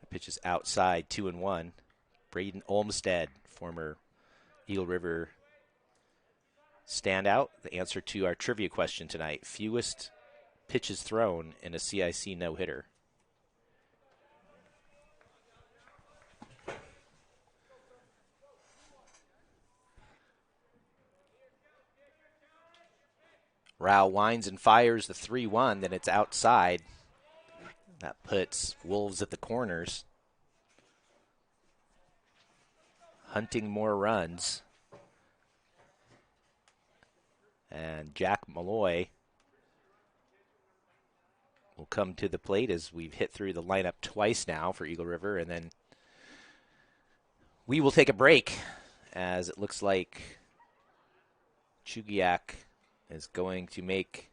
[SPEAKER 2] The pitch is outside, 2-1. Braden Olmstead, former Eagle River standout. The answer to our trivia question tonight: fewest pitches thrown in a CIC no-hitter. Rao winds and fires the 3-1, then it's outside. That puts Wolves at the corners. hunting more runs. And Jack Malloy will come to the plate as we've hit through the lineup twice now for Eagle River. And then we will take a break as it looks like Chugiak is going to make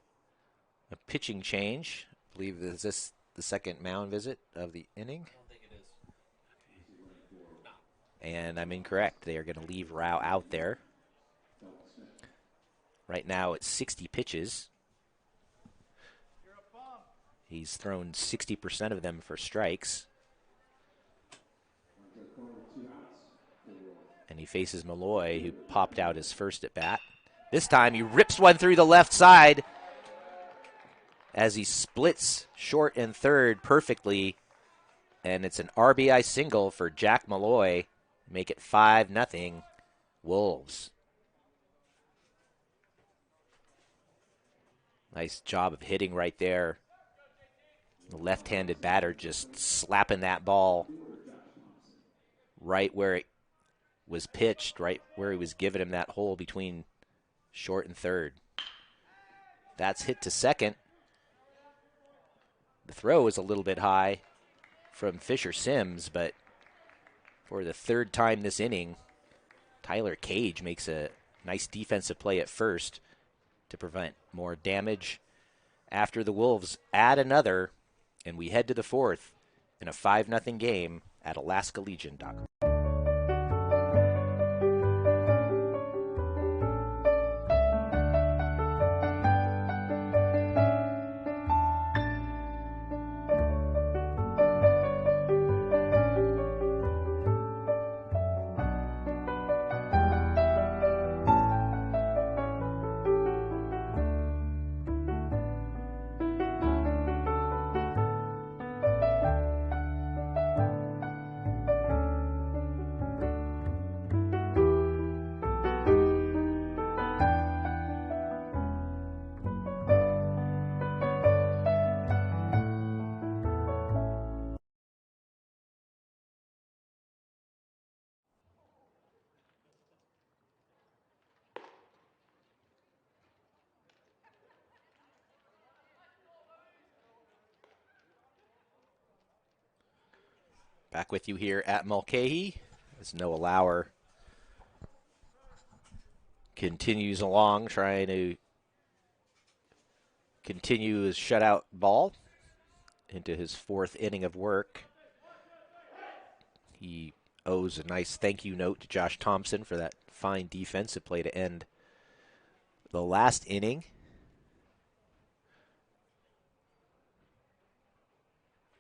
[SPEAKER 2] a pitching change. I believe is this the second mound visit of the inning? I don't think it is. And I'm incorrect. They are going to leave Rao out there. Right now it's 60 pitches. He's thrown 60% of them for strikes. And he faces Malloy, who popped out his first at bat. This time he rips one through the left side as he splits short and third perfectly. And it's an RBI single for Jack Malloy. Make it 5-0 Wolves. Nice job of hitting right there. The left-handed batter just slapping that ball right where it was pitched, right where he was giving him that hole between short and third. That's hit to second. The throw is a little bit high from Fisher Sims, but for the third time this inning, Tyler Cage makes a nice defensive play at first to prevent more damage. After the Wolves add another, and we head to the fourth in a 5-0 game at AlaskaLegion.com. Back with you here at Mulcahy as Noah Lauer continues along, trying to continue his shutout ball into his fourth inning of work. He owes a nice thank you note to Josh Thompson for that fine defensive play to end the last inning.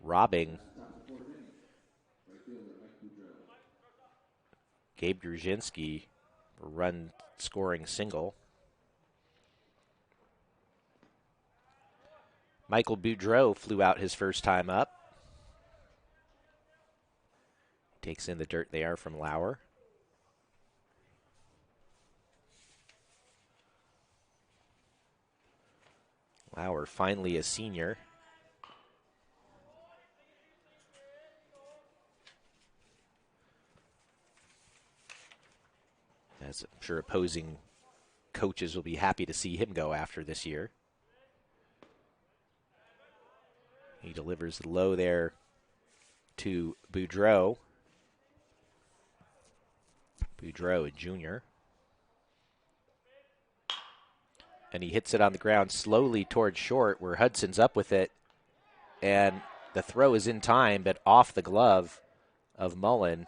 [SPEAKER 2] Robbing Gabe Gruszinski, a run-scoring single. Michael Boudreau flew out his first time up. Takes in the dirt there from Lauer. Lauer finally a senior. As I'm sure opposing coaches will be happy to see him go after this year. He delivers the low there to Boudreau. Boudreau, a junior. And he hits it on the ground slowly towards short where Hudson's up with it. And the throw is in time, but off the glove of Mullin.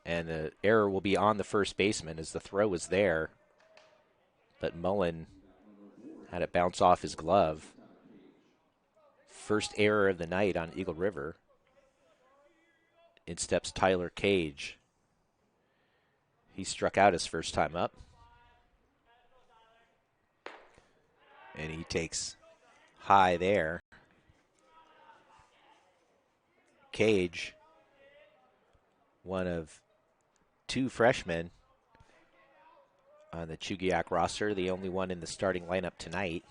[SPEAKER 2] And the error will be on the first baseman as the throw was there. But Mullin had it bounce off his glove. First error of the night on Eagle River. In steps Tyler Cage. He struck out his first time up. And he takes high there. Cage, one of two freshmen on the Chugiak roster, the only one in the starting lineup tonight.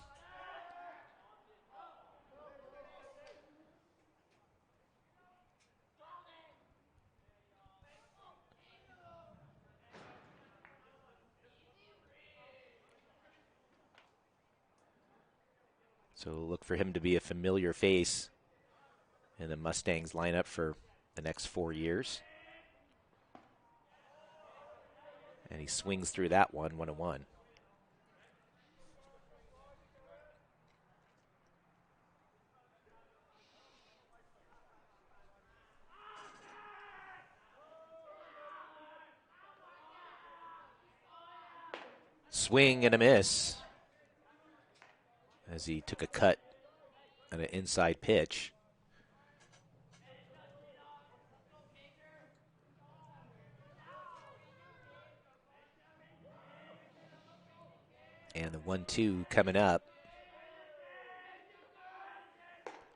[SPEAKER 2] So look for him to be a familiar face in the Mustangs lineup for the next 4 years. And he swings through that one, 1-1. Swing and a miss as he took a cut on an inside pitch. And the 1-2 coming up.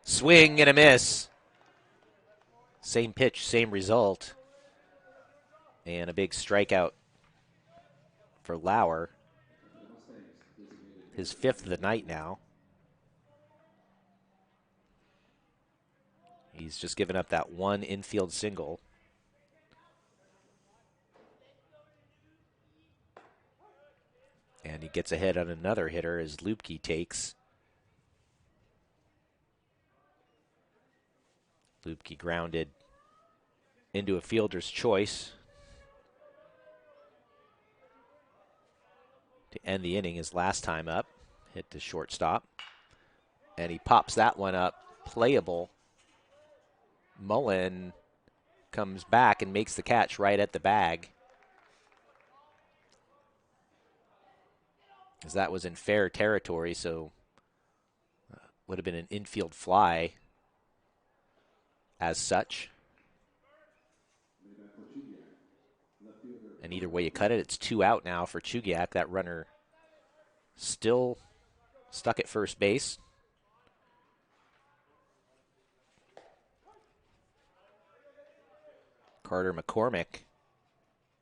[SPEAKER 2] Swing and a miss. Same pitch, same result. And a big strikeout for Lauer. His 5th of the night now. He's just given up that one infield single. And he gets ahead on another hitter as Lupke takes. Lupke grounded into a fielder's choice to end the inning his last time up. Hit to shortstop. And he pops that one up. Playable. Mullin comes back and makes the catch right at the bag. As that was in fair territory, so would have been an infield fly as such. And either way you cut it, it's 2 out now for Chugiak. That runner still stuck at first base. Carter McCormick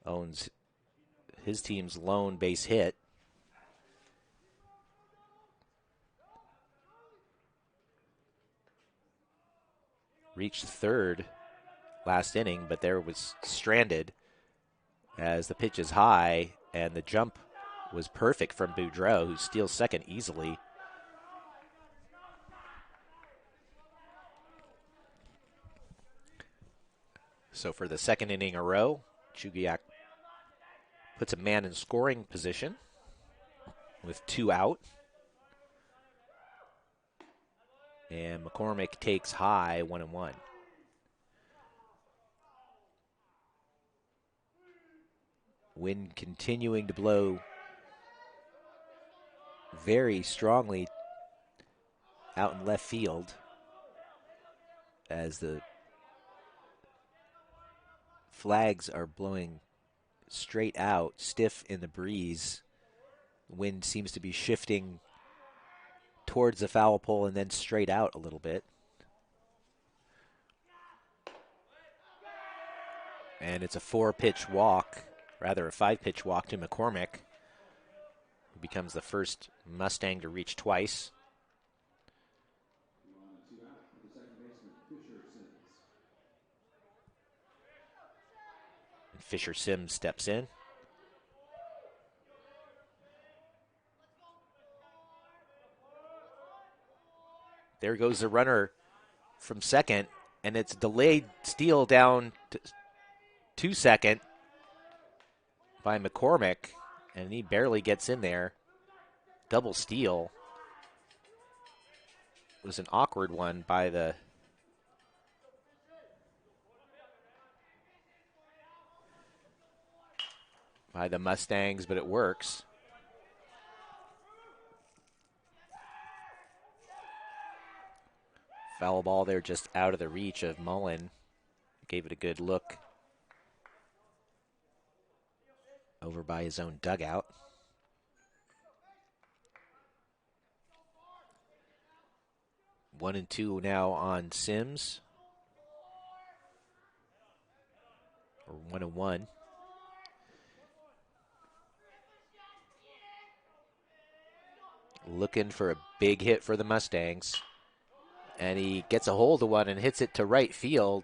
[SPEAKER 2] owns his team's lone base hit. Reached third last inning, but there was stranded as the pitch is high, and the jump was perfect from Boudreau, who steals second easily. So for the second inning in a row, Chugiak puts a man in scoring position with 2 out. And McCormick takes high, 1-1. Wind continuing to blow very strongly out in left field as the flags are blowing straight out, stiff in the breeze. The wind seems to be shifting towards the foul pole and then straight out a little bit. And it's a 4-pitch walk, rather a 5-pitch walk to McCormick, who becomes the first Mustang to reach twice. And Fisher Sims steps in. There goes the runner from second, and it's delayed steal down to second by McCormick, and he barely gets in there. Double steal. It was an awkward one by the Mustangs, but it works. Foul ball there just out of the reach of Mullin. Gave it a good look over by his own dugout. One and two now on Sims. Or 1-1. Looking for a big hit for the Mustangs. And he gets a hold of one and hits it to right field.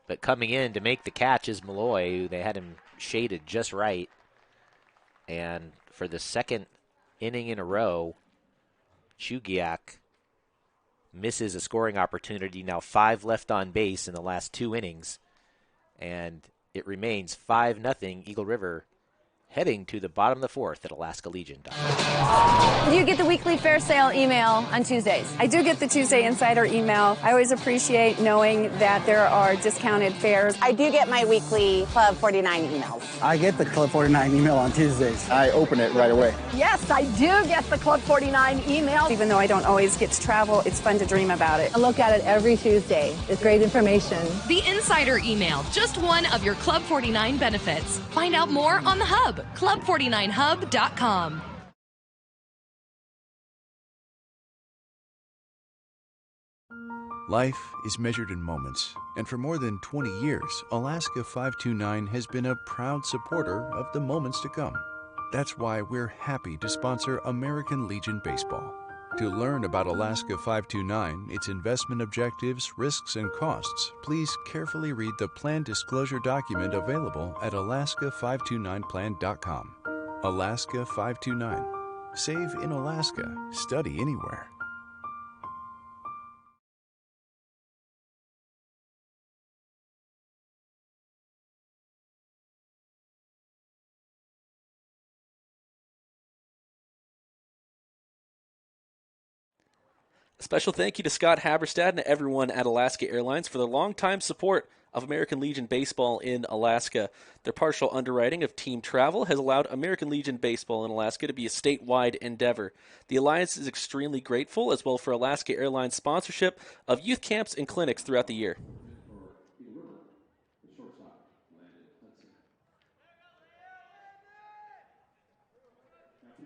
[SPEAKER 2] But coming in to make the catch is Malloy, who they had him shaded just right. And for the second inning in a row, Chugiak misses a scoring opportunity. Now 5 left on base in the last 2 innings. And it remains 5-0 Eagle River, heading to the bottom of the 4th at Alaska Legion.
[SPEAKER 13] Do you get the weekly fair sale email on Tuesdays? I do get the Tuesday Insider email. I always appreciate knowing that there are discounted fares.
[SPEAKER 10] I do get my weekly Club 49 emails.
[SPEAKER 14] I get the Club 49 email on Tuesdays. I open it right away.
[SPEAKER 13] Yes, I do get the Club 49 email. Even though I don't always get to travel, it's fun to dream about it.
[SPEAKER 15] I look at it every Tuesday. It's great information.
[SPEAKER 7] The Insider email, just one of your Club 49 benefits. Find out more on the Hub, club49hub.com.
[SPEAKER 4] Life is measured in moments, and for more than 20 years, Alaska 529 has been a proud supporter of the moments to come. That's why we're happy to sponsor American Legion Baseball. To learn about Alaska 529, its investment objectives, risks, and costs, please carefully read the plan disclosure document available at alaska529plan.com. Alaska 529. Save in Alaska. Study anywhere.
[SPEAKER 8] A special thank you to Scott Haberstad and everyone at Alaska Airlines for their longtime support of American Legion Baseball in Alaska. Their partial underwriting of team travel has allowed American Legion Baseball in Alaska to be a statewide endeavor. The Alliance is extremely grateful as well for Alaska Airlines sponsorship of youth camps and clinics throughout the year.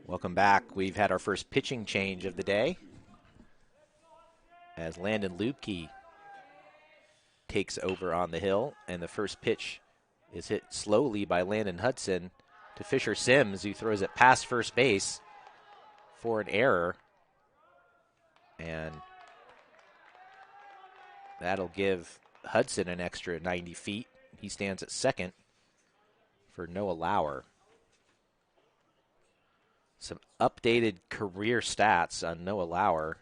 [SPEAKER 2] Welcome back. We've had our first pitching change of the day as Landon Lubke takes over on the hill, and the first pitch is hit slowly by Landon Hudson to Fisher Sims, who throws it past first base for an error, and that'll give Hudson an extra 90 feet. He stands at second for Noah Lauer. Some updated career stats on Noah Lauer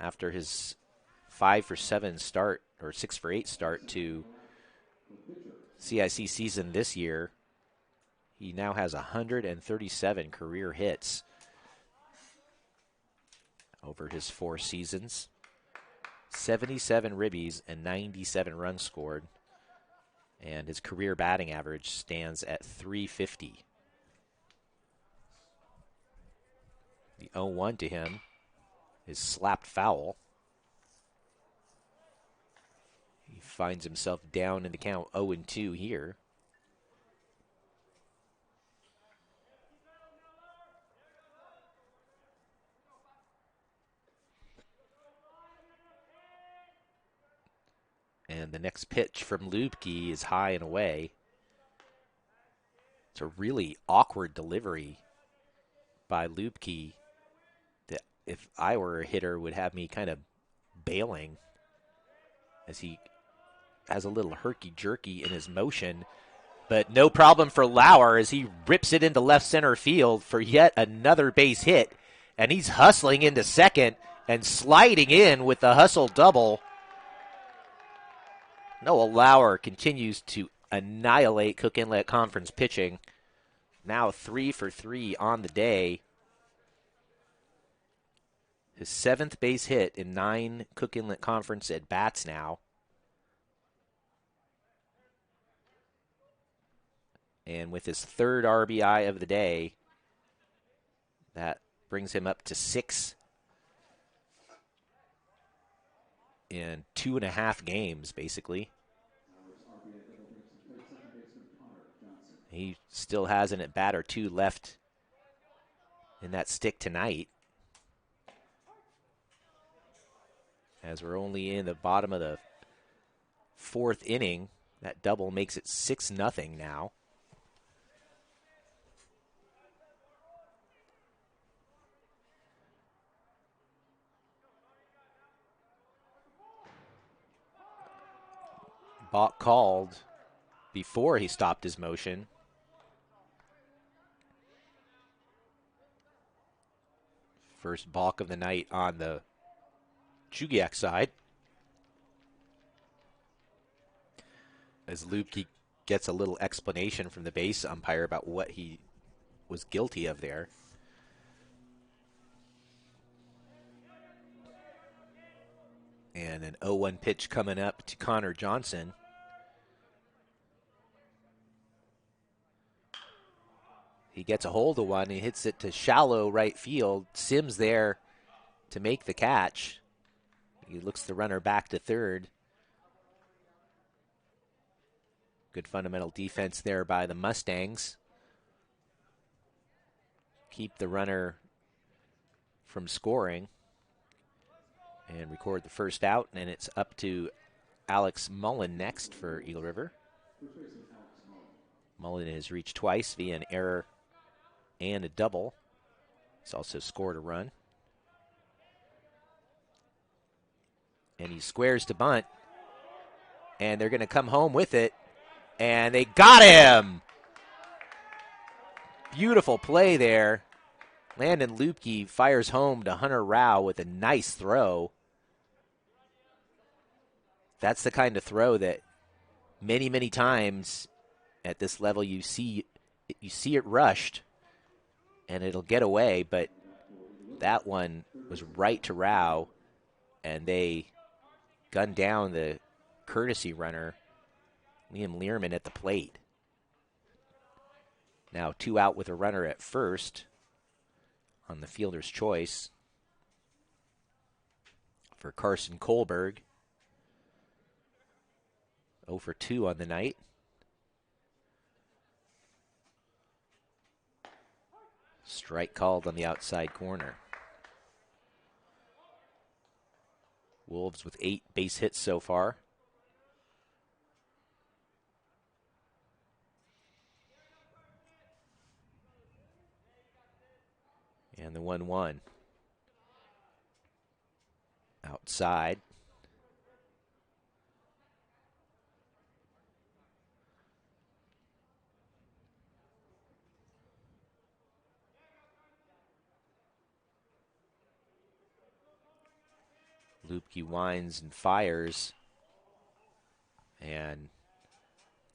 [SPEAKER 2] after his 5-for-7 start, or 6-for-8 start to CIC season this year. He now has 137 career hits over his 4 seasons, 77 ribbies and 97 runs scored, and his career batting average stands at .350. The 0-1 to him is slapped foul. He finds himself down in the count 0-2 here. And the next pitch from Lubke is high and away. It's a really awkward delivery by Lubke that, if I were a hitter, would have me kind of bailing, as he has a little herky-jerky in his motion. But no problem for Lauer as he rips it into left center field for yet another base hit. And he's hustling into second and sliding in with the hustle double. Noah Lauer continues to annihilate Cook Inlet Conference pitching. Now 3 for 3 on the day. His 7th base hit in 9 Cook Inlet Conference at-bats now. And with his 3rd RBI of the day, that brings him up to 6 in 2.5 games, basically. He still has an at-bat or 2 left in that stick tonight, as we're only in the bottom of the 4th inning. That double makes it 6-0 now. Balk called before he stopped his motion. First balk of the night on the Chugiak side. As Lubke gets a little explanation from the base umpire about what he was guilty of there. And an 0-1 pitch coming up to Connor Johnson. He gets a hold of one. He hits it to shallow right field. Sims there to make the catch. He looks the runner back to third. Good fundamental defense there by the Mustangs. Keep the runner from scoring. And record the first out. And it's up to Alex Mullin next for Eagle River. Mullin has reached twice via an error and a double. He's also scored a run. And he squares to bunt. And they're going to come home with it. And they got him! Beautiful play there. Landon Lubke fires home to Hunter Rao with a nice throw. That's the kind of throw that many, many times at this level you see it rushed and it'll get away, but that one was right to Rao, and they gunned down the courtesy runner, Liam Learman, at the plate. Now 2 out with a runner at first on the fielder's choice for Carson Kohlberg. 0 for 2 on the night. Strike called on the outside corner. Wolves with 8 base hits so far. And the 1-1. Outside. Lubke winds and fires, and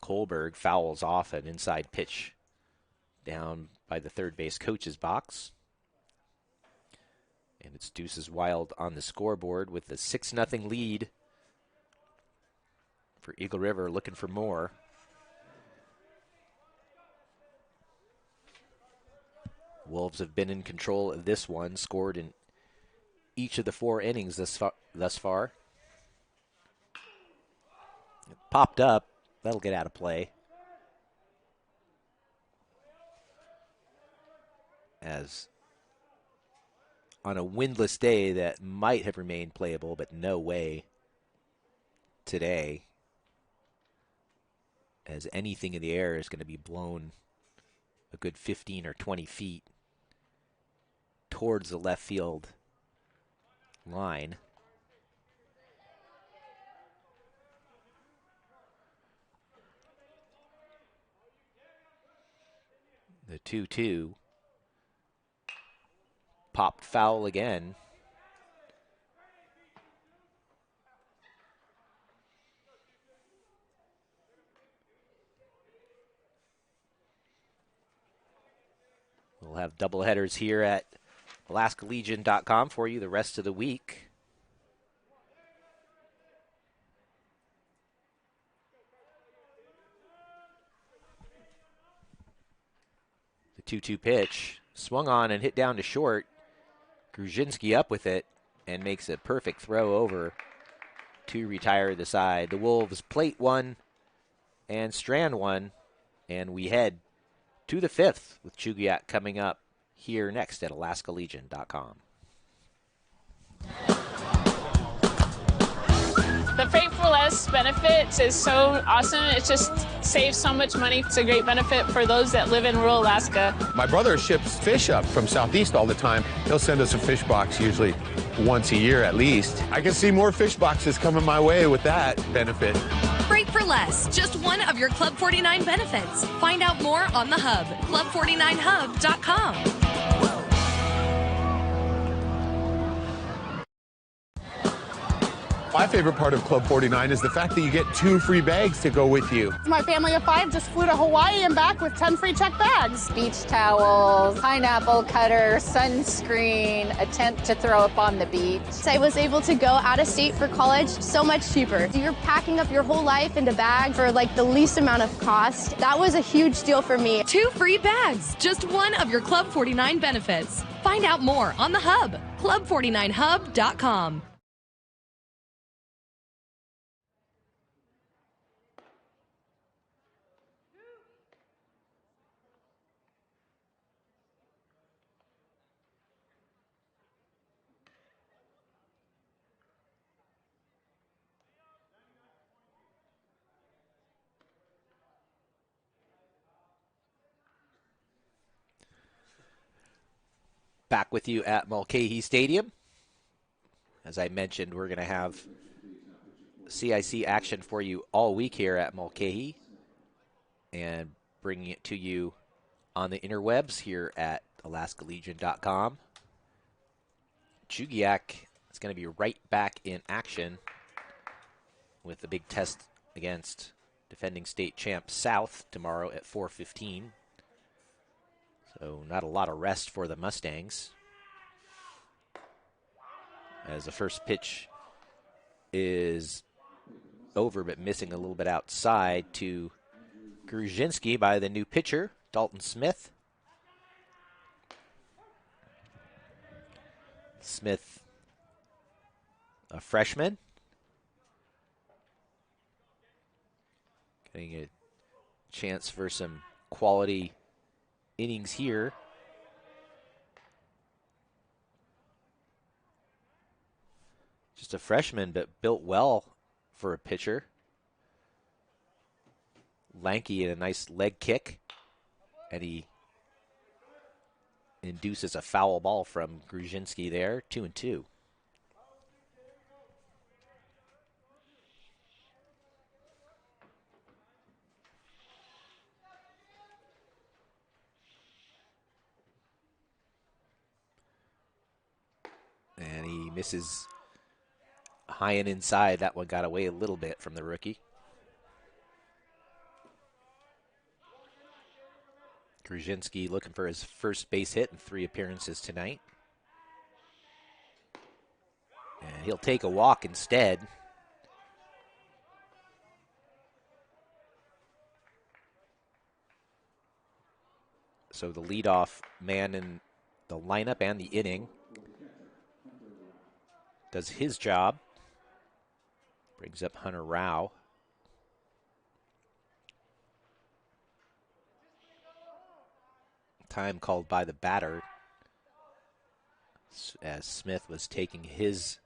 [SPEAKER 2] Kohlberg fouls off an inside pitch down by the third base coach's box. And it's Deuces Wild on the scoreboard with the 6-0 lead for Eagle River, looking for more. Wolves have been in control of this one, scored in each of the 4 innings thus far. It popped up. That'll get out of play. As on a windless day that might have remained playable, but no way today, as anything in the air is going to be blown a good 15 or 20 feet towards the left field line. The 2-2 popped foul again. We'll have doubleheaders here at AlaskaLegion.com for you the rest of the week. The 2-2 pitch swung on and hit down to short. Gruzhinski up with it and makes a perfect throw over to retire the side. The Wolves plate 1 and strand 1, and we head to the 5th with Chugiak coming up here next at AlaskaLegion.com.
[SPEAKER 5] The Faithful benefit is so awesome. It just saves so much money. It's a great benefit for those that live in rural Alaska.
[SPEAKER 6] My brother ships fish up from Southeast all the time. He'll send us a fish box usually once a year at least. I can see more fish boxes coming my way with that benefit.
[SPEAKER 7] Freight for less, just one of your Club 49 benefits. Find out more on the Hub, club49hub.com.
[SPEAKER 6] My favorite part of Club 49 is the fact that you get 2 free bags to go with you.
[SPEAKER 16] My family of 5 just flew to Hawaii and back with 10 free check bags.
[SPEAKER 15] Beach towels, pineapple cutter, sunscreen, a tent to throw up on the beach.
[SPEAKER 17] I was able to go out of state for college so much cheaper. You're packing up your whole life into bags for like the least amount of cost. That was a huge deal for me.
[SPEAKER 7] 2 free bags, just one of your Club 49 benefits. Find out more on the Hub, club49hub.com.
[SPEAKER 2] Back with you at Mulcahy Stadium. As I mentioned, we're going to have CIC action for you all week here at Mulcahy and bringing it to you on the interwebs here at alaskalegion.com. Chugiak is going to be right back in action with the big test against defending state champ South tomorrow at 4:15. So not a lot of rest for the Mustangs. As the first pitch is over, but missing a little bit outside to Gruszinski by the new pitcher, Dalton Smith. Smith, a freshman. Getting a chance for some quality innings here. Just a freshman, but built well for a pitcher. Lanky and a nice leg kick. And he induces a foul ball from Gruszinski there, 2-2. And he misses high and inside. That one got away a little bit from the rookie. Gruszinski looking for his first base hit in 3 appearances tonight. And he'll take a walk instead. So the leadoff man in the lineup and the inning does his job. Brings up Hunter Rao. Time called by the batter as Smith was taking his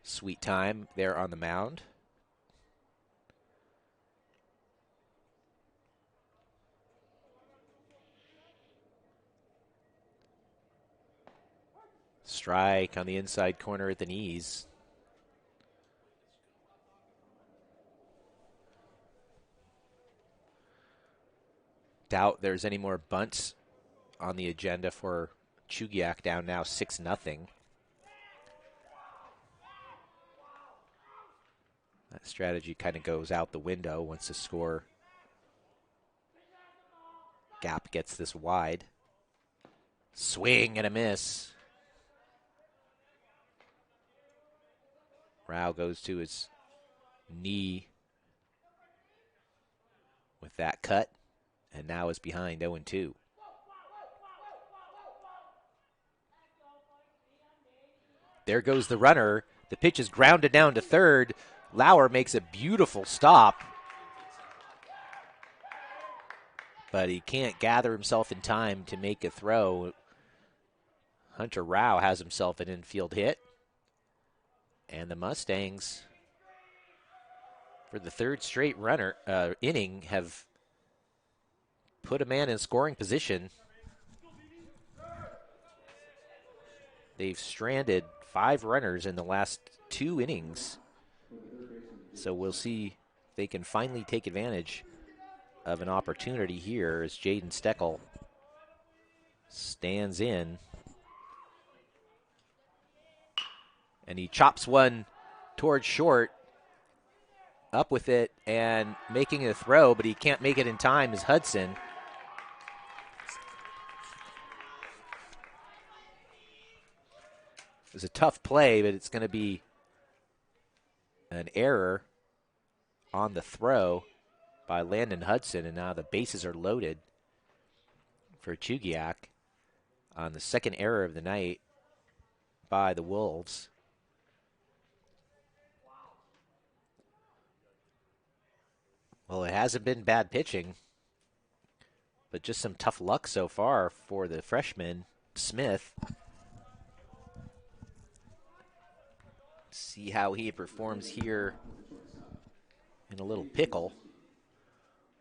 [SPEAKER 2] sweet time there on the mound. Strike on the inside corner at the knees. Doubt there's any more bunts on the agenda for Chugiak, down now 6-0. That strategy kind of goes out the window once the score gap gets this wide. Swing and a miss. Rao goes to his knee with that cut, and now is behind 0-2. There goes the runner. The pitch is grounded down to third. Lauer makes a beautiful stop, but he can't gather himself in time to make a throw. Hunter Rao has himself an infield hit. And the Mustangs, for the 3rd straight inning, have put a man in scoring position. They've stranded 5 runners in the last 2 innings. So we'll see if they can finally take advantage of an opportunity here as Jaden Steckel stands in. And he chops one towards short. Up with it and making a throw, but he can't make it in time is Hudson. It was a tough play, but it's going to be an error on the throw by Landon Hudson, and now the bases are loaded for Chugiak on the second error of the night by the Wolves. Well, it hasn't been bad pitching, but just some tough luck so far for the freshman, Smith. See how he performs here in a little pickle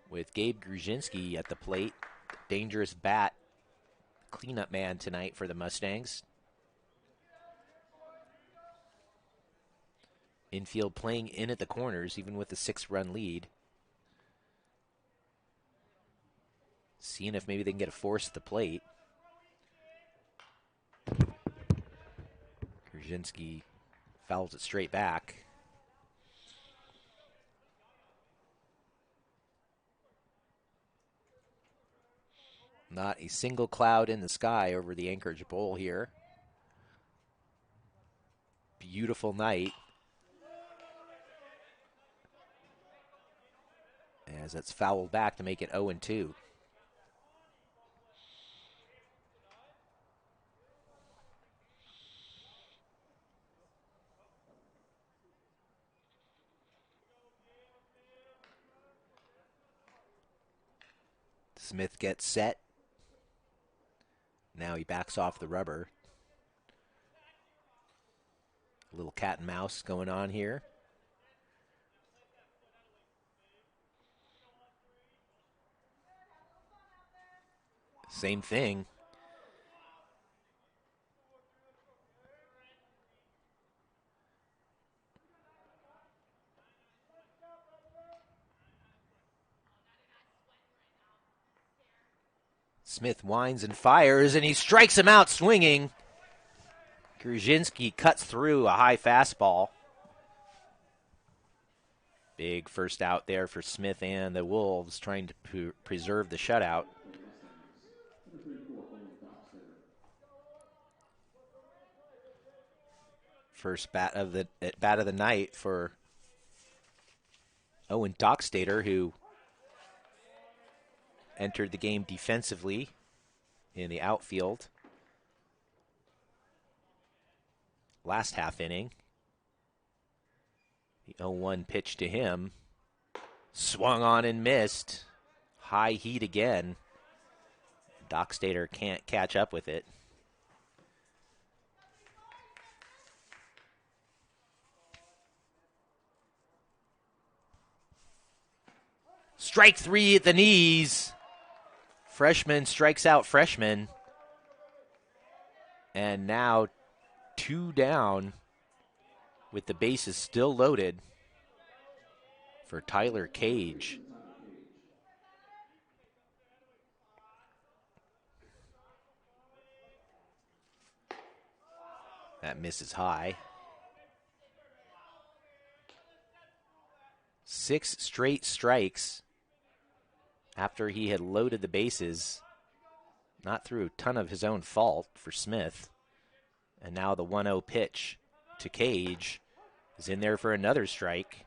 [SPEAKER 2] with Gabe Gruzinski at the plate. Dangerous bat, cleanup man tonight for the Mustangs. Infield playing in at the corners, even with the 6-run lead. Seeing if maybe they can get a force at the plate. Gruzinski fouls it straight back. Not a single cloud in the sky over the Anchorage Bowl here. Beautiful night. As it's fouled back to make it 0-2. Smith gets set. Now he backs off the rubber. A little cat and mouse going on here. Same thing. Smith winds and fires, and he strikes him out swinging. Gruzinski cuts through a high fastball. Big first out there for Smith and the Wolves, trying to preserve the shutout. First bat of the night for Owen Dockstader, who entered the game defensively in the outfield last half inning. The 0-1 pitch to him. Swung on and missed. High heat again. Dockstader can't catch up with it. Strike three at the knees. Freshman strikes out freshman. And now 2 down with the bases still loaded for Tyler Cage. That misses high. 6 straight strikes after he had loaded the bases, not through a ton of his own fault for Smith. And now the 1-0 pitch to Cage is in there for another strike.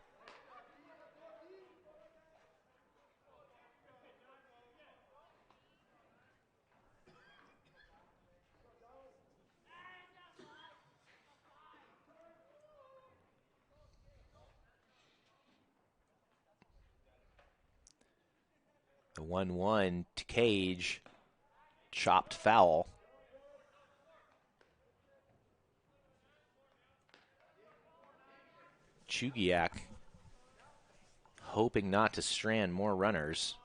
[SPEAKER 2] The 1-1 to Cage, chopped foul. Chugiak hoping not to strand more runners.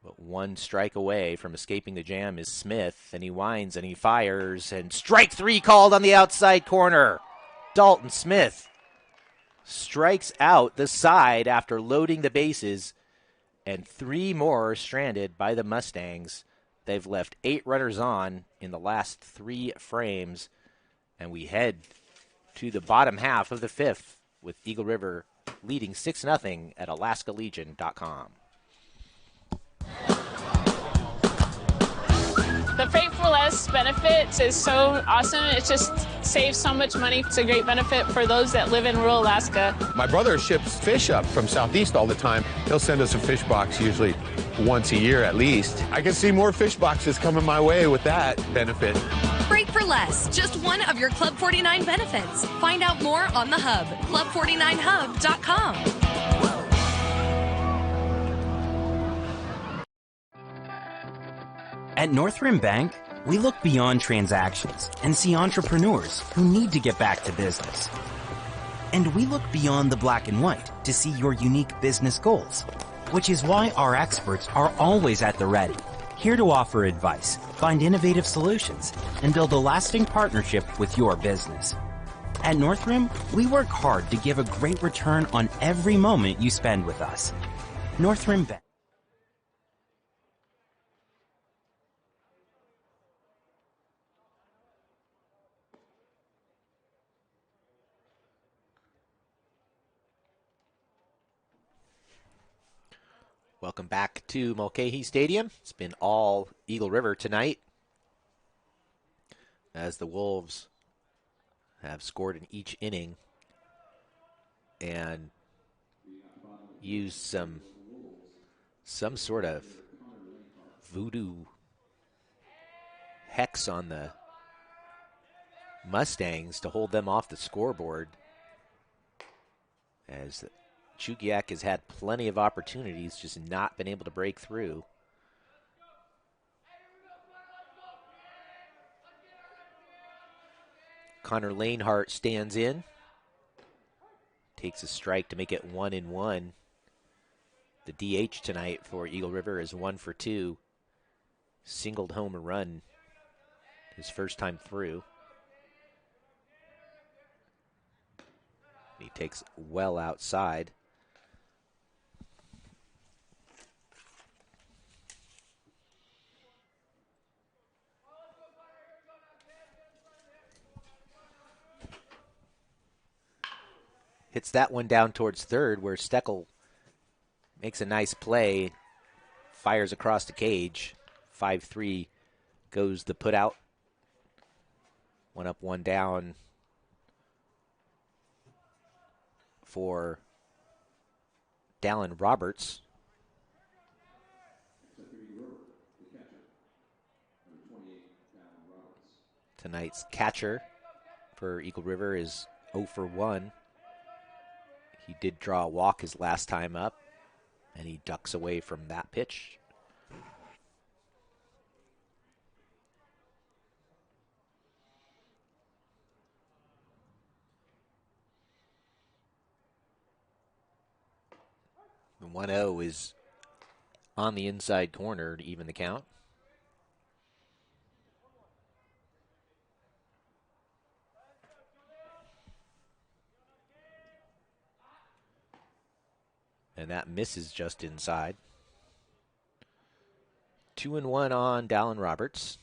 [SPEAKER 2] But 1 strike away from escaping the jam is Smith, and he winds and he fires, and strike 3 called on the outside corner. Dalton Smith strikes out the side after loading the bases and 3 more stranded by the Mustangs. They've left 8 runners on in the last 3 frames, and we head to the bottom half of the 5th with Eagle River leading 6-0 at alaskalegion.com.
[SPEAKER 5] The Freight for Less benefits is so awesome. It just saves so much money. It's a great benefit for those that live in rural Alaska.
[SPEAKER 6] My brother ships fish up from Southeast all the time. He'll send us a fish box usually once a year at least. I can see more fish boxes coming my way with that benefit.
[SPEAKER 7] Freight for Less, just one of your Club 49 benefits. Find out more on the Hub, club49hub.com.
[SPEAKER 9] At Northrim Bank, we look beyond transactions and see entrepreneurs who need to get back to business. And we look beyond the black and white to see your unique business goals, which is why our experts are always at the ready, here to offer advice, find innovative solutions, and build a lasting partnership with your business. At Northrim, we work hard to give a great return on every moment you spend with us. Northrim Bank.
[SPEAKER 2] Welcome back to Mulcahy Stadium. It's been all Eagle River tonight, as the Wolves have scored in each inning and used some sort of voodoo hex on the Mustangs to hold them off the scoreboard, as Chugiak has had plenty of opportunities, just not been able to break through. Connor Lanehart stands in, takes a strike to make it 1-1. The DH tonight for Eagle River is 1 for 2. Singled home a run his first time through. He takes well outside. Hits that one down towards third, where Steckel makes a nice play, fires across the cage. 5-3 goes the put out. 1 up, 1 down for Dallin Roberts. Tonight's catcher for Eagle River is 0 for 1. He did draw a walk his last time up, and he ducks away from that pitch. The 1-0 is on the inside corner to even the count. And that misses just inside. 2-1 on Dallin Roberts.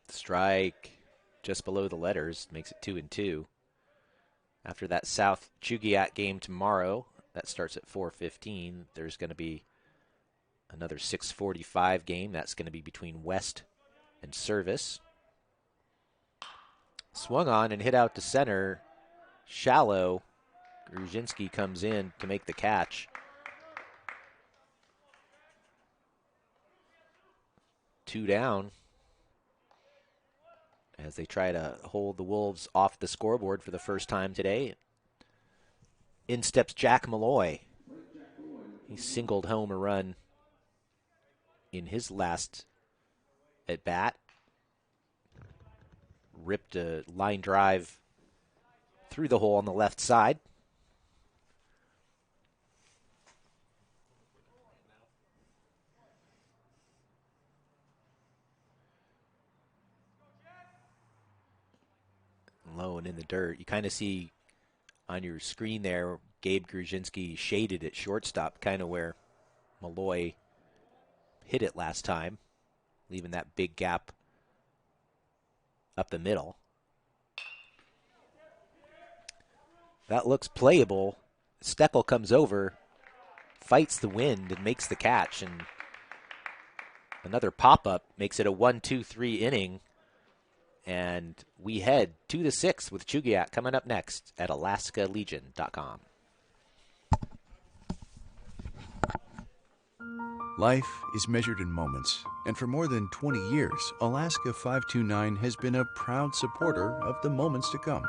[SPEAKER 2] Strike just below the letters makes it 2-2. After that South Chugiak game tomorrow, that starts at 4:15. There's going to be another 6:45 game. That's going to be between West and Service. Swung on and hit out to center. Shallow. Gruzinski comes in to make the catch. 2 down as they try to hold the Wolves off the scoreboard for the first time today. In steps Jack Malloy. He singled home a run in his last at bat. Ripped a line drive through the hole on the left side. low and in the dirt. You kind of see on your screen there, Gabe Gruszinski shaded at shortstop, kind of where Malloy hit it last time, leaving that big gap up the middle. That looks playable. Steckel comes over, fights the wind, and makes the catch. And another pop-up makes it a 1-2-3 inning. And we head to the 6th with Chugiak coming up next at AlaskaLegion.com.
[SPEAKER 4] Life is measured in moments, and for more than 20 years, Alaska 529 has been a proud supporter of the moments to come.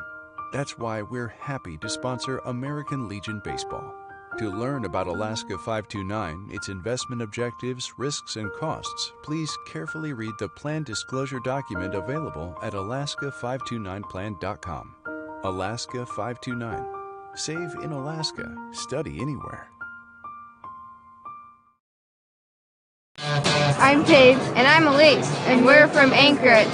[SPEAKER 4] That's why we're happy to sponsor American Legion Baseball. To learn about Alaska 529, its investment objectives, risks, and costs, please carefully read the plan disclosure document available at alaska529plan.com. Alaska 529. Save in Alaska. Study anywhere.
[SPEAKER 18] I'm Paige. And I'm Elise. And we're from Anchorage.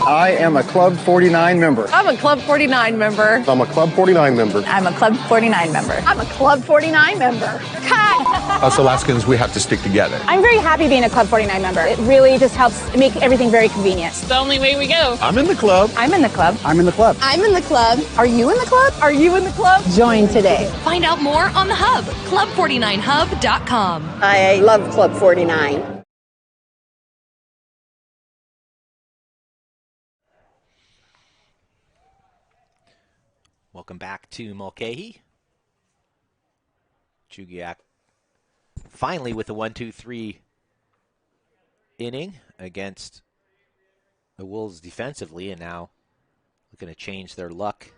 [SPEAKER 14] I am a Club 49 member.
[SPEAKER 12] I'm a Club 49 member.
[SPEAKER 6] I'm a Club 49 member.
[SPEAKER 13] I'm a Club 49 member.
[SPEAKER 16] I'm a Club 49 member.
[SPEAKER 6] Us Alaskans, we have to stick together.
[SPEAKER 10] I'm very happy being a Club 49 member. It really just helps make everything very convenient.
[SPEAKER 5] It's the only way we go.
[SPEAKER 6] I'm in the club.
[SPEAKER 12] I'm in the club.
[SPEAKER 14] I'm in the club.
[SPEAKER 18] I'm in the club.
[SPEAKER 10] Are you in the club?
[SPEAKER 12] Are you in the club?
[SPEAKER 10] Join today.
[SPEAKER 7] Find out more on the Hub, club49hub.com.
[SPEAKER 10] I love Club 49.
[SPEAKER 2] Welcome back to Mulcahy. Chugiak finally with a 1-2-3 inning against the Wolves defensively, and now looking to change their luck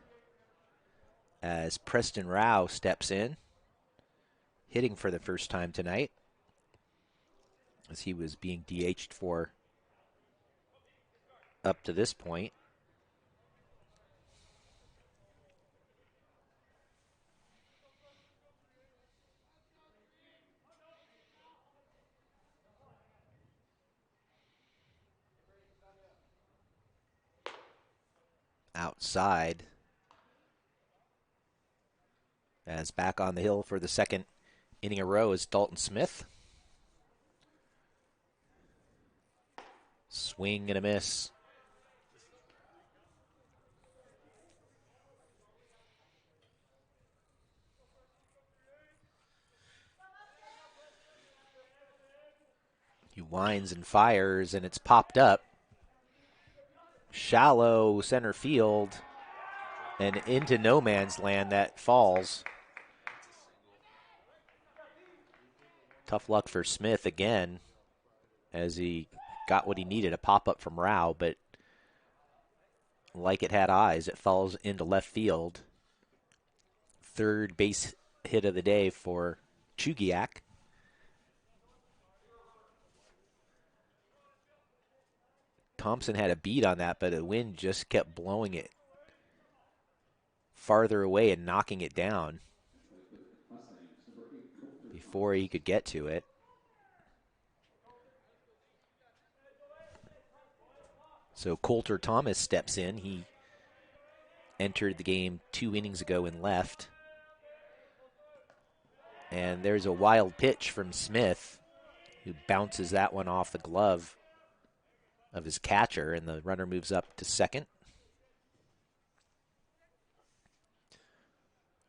[SPEAKER 2] as Preston Rao steps in, hitting for the first time tonight, as he was being DH'd for up to this point. Outside, as back on the hill for the second inning in a row is Dalton Smith. Swing and a miss. He winds and fires, and it's popped up. Shallow center field and into no man's land. That falls. Tough luck for Smith again, as he got what he needed, a pop-up from Rao, but like it had eyes, it falls into left field. Third base hit of the day for Chugiak. Thompson had a beat on that, but the wind just kept blowing it farther away and knocking it down before he could get to it. So Coulter Thomas steps in. He entered the game 2 innings ago and left. And there's a wild pitch from Smith, who bounces that one off the glove of his catcher, and the runner moves up to second.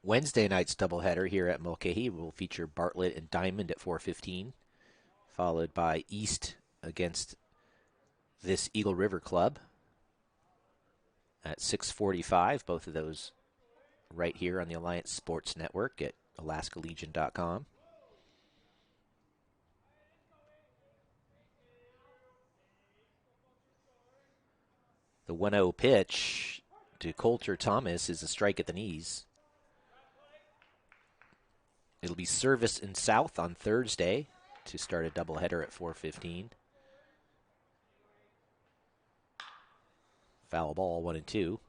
[SPEAKER 2] Wednesday night's doubleheader here at Mulcahy will feature Bartlett and Diamond at 4:15, followed by East against this Eagle River club at 6:45. Both of those right here on the Alliance Sports Network at AlaskaLegion.com. The 1-0 pitch to Coulter Thomas is a strike at the knees. It'll be Service in South on Thursday to start a doubleheader at 4:15. Foul ball, 1-2.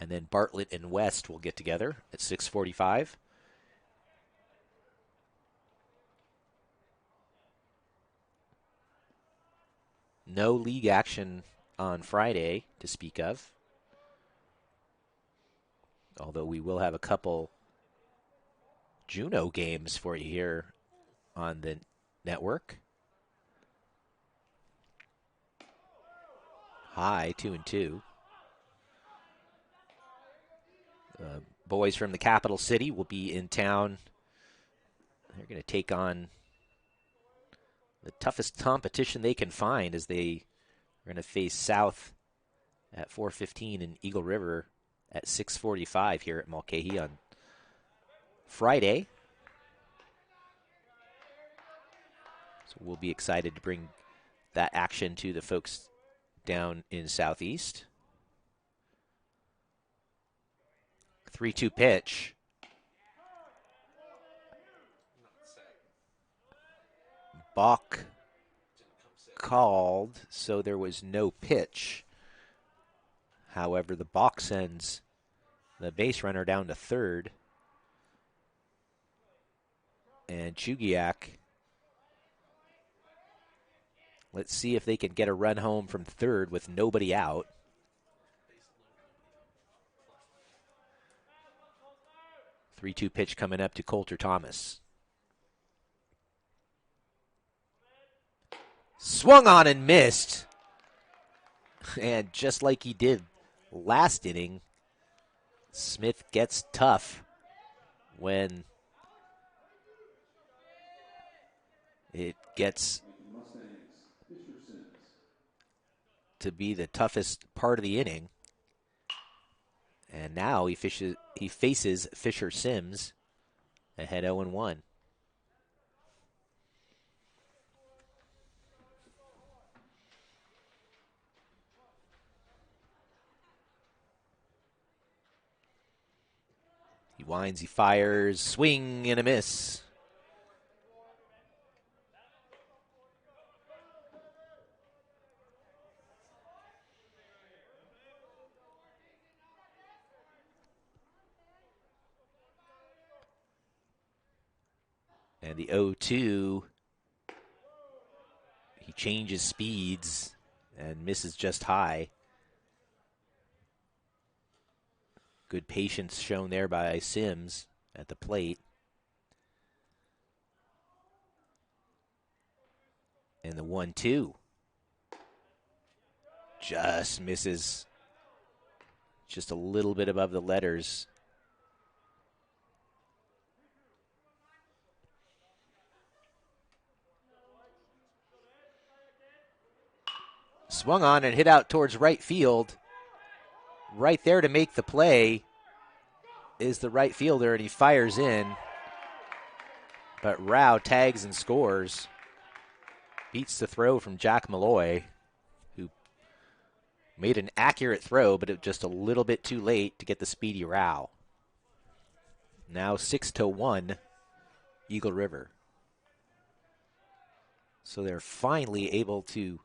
[SPEAKER 2] And then Bartlett and West will get together at 6:45. No league action on Friday to speak of. although we will have a couple Juneau games for you here on the network. High 2-2. Boys from the capital city will be in town. They're going to take on the toughest competition they can find as they are going to face South at 4:15 and Eagle River at 6:45 here at Mulcahy on Friday. So we'll be excited to bring that action to the folks down in Southeast. 3-2 pitch. Balk called, so there was no pitch. However, the balk sends the base runner down to third. And Chugiak, let's see if they can get a run home from third with nobody out. Three-two pitch coming up to Coulter Thomas. Swung on and missed. And just like he did last inning, Smith gets tough when it gets to be the toughest part of the inning. And now he faces Fisher Sims ahead 0-1. He winds, he fires, swing and a miss. And the 0-2, he changes speeds and misses just high. Good patience shown there by Sims at the plate. And the 1-2 just misses just a little bit above the letters. Swung on and hit out towards right field. Right there to make the play is the right fielder, and he fires in. But Rao tags and scores. Beats the throw from Jack Malloy, who made an accurate throw, but it was just a little bit too late to get the speedy Rao. Now 6-1, Eagle River. So they're finally able to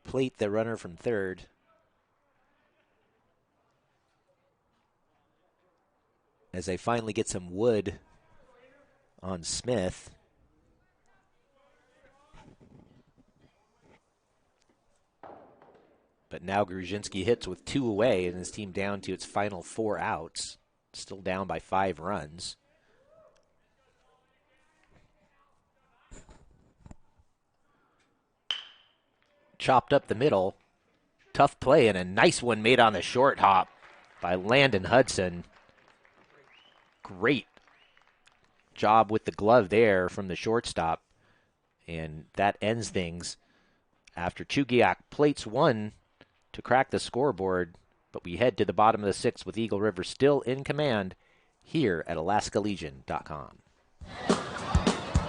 [SPEAKER 2] plate the runner from third. As they finally get some wood on Smith. But now Gruzinski hits with 2 away and his team down to its final 4 outs. Still down by 5 runs. Chopped up the middle. Tough play and a nice one made on the short hop by Landon Hudson. Great job with the glove there from the shortstop. And that ends things after Chugiak plates one to crack the scoreboard. But we head to the bottom of the 6th with Eagle River still in command here at AlaskaLegion.com.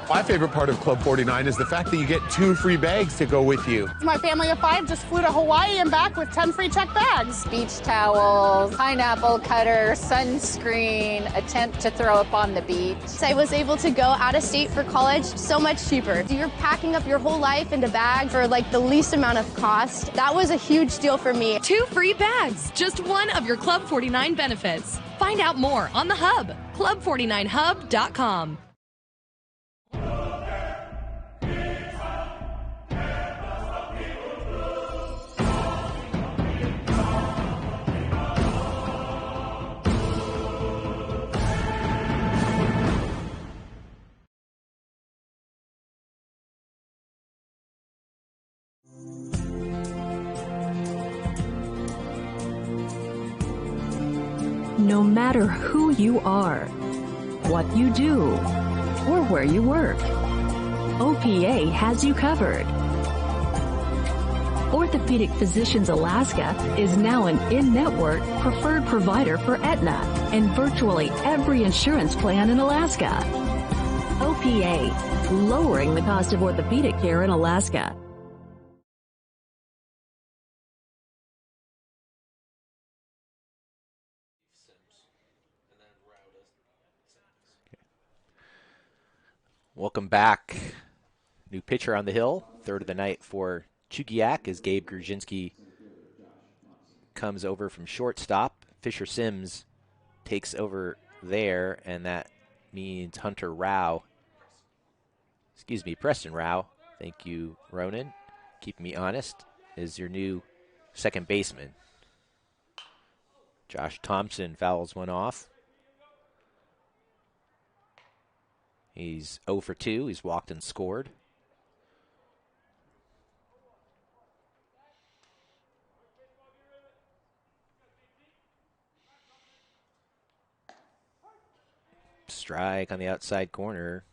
[SPEAKER 6] My favorite part of Club 49 is the fact that you get 2 free bags to go with you.
[SPEAKER 16] My family of 5 just flew to Hawaii and back with 10 free check bags.
[SPEAKER 15] Beach towels, pineapple cutter, sunscreen, a tent to throw up on the beach.
[SPEAKER 17] I was able to go out of state for college so much cheaper. You're packing up your whole life into bags for like the least amount of cost. That was a huge deal for me.
[SPEAKER 7] 2 free bags, just one of your Club 49 benefits. Find out more on the Hub, club49hub.com.
[SPEAKER 3] no matter who you are, what you do, or where you work. OPA has you covered. Orthopedic Physicians Alaska is now an in-network preferred provider for Aetna and virtually every insurance plan in Alaska. OPA, lowering the cost of orthopedic care in Alaska.
[SPEAKER 2] Welcome back. New pitcher on the hill, third of the night for Chugiak as Gabe Gruszinski comes over from shortstop. Fisher Sims takes over there, and that means Preston Rao, thank you, Ronan, keeping me honest, is your new second baseman. Josh Thompson fouls one off. He's 0 for 2. He's walked and scored. Strike on the outside corner.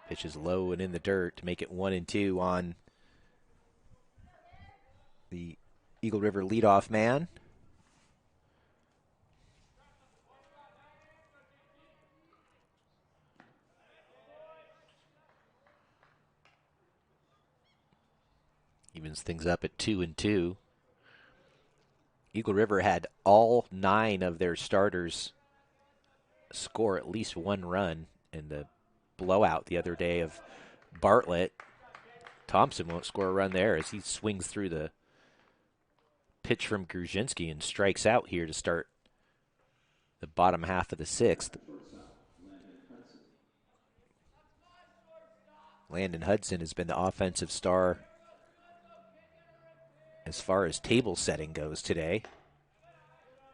[SPEAKER 2] Pitch is low and in the dirt to make it 1-2 on the Eagle River leadoff man. Evens things up at 2-2. Eagle River had all 9 of their starters score at least 1 run in the blowout the other day of Bartlett. Thompson won't score a run there as he swings through the pitch from Gruszinski and strikes out here to start the bottom half of the 6th. Landon Hudson has been the offensive star as far as table setting goes today.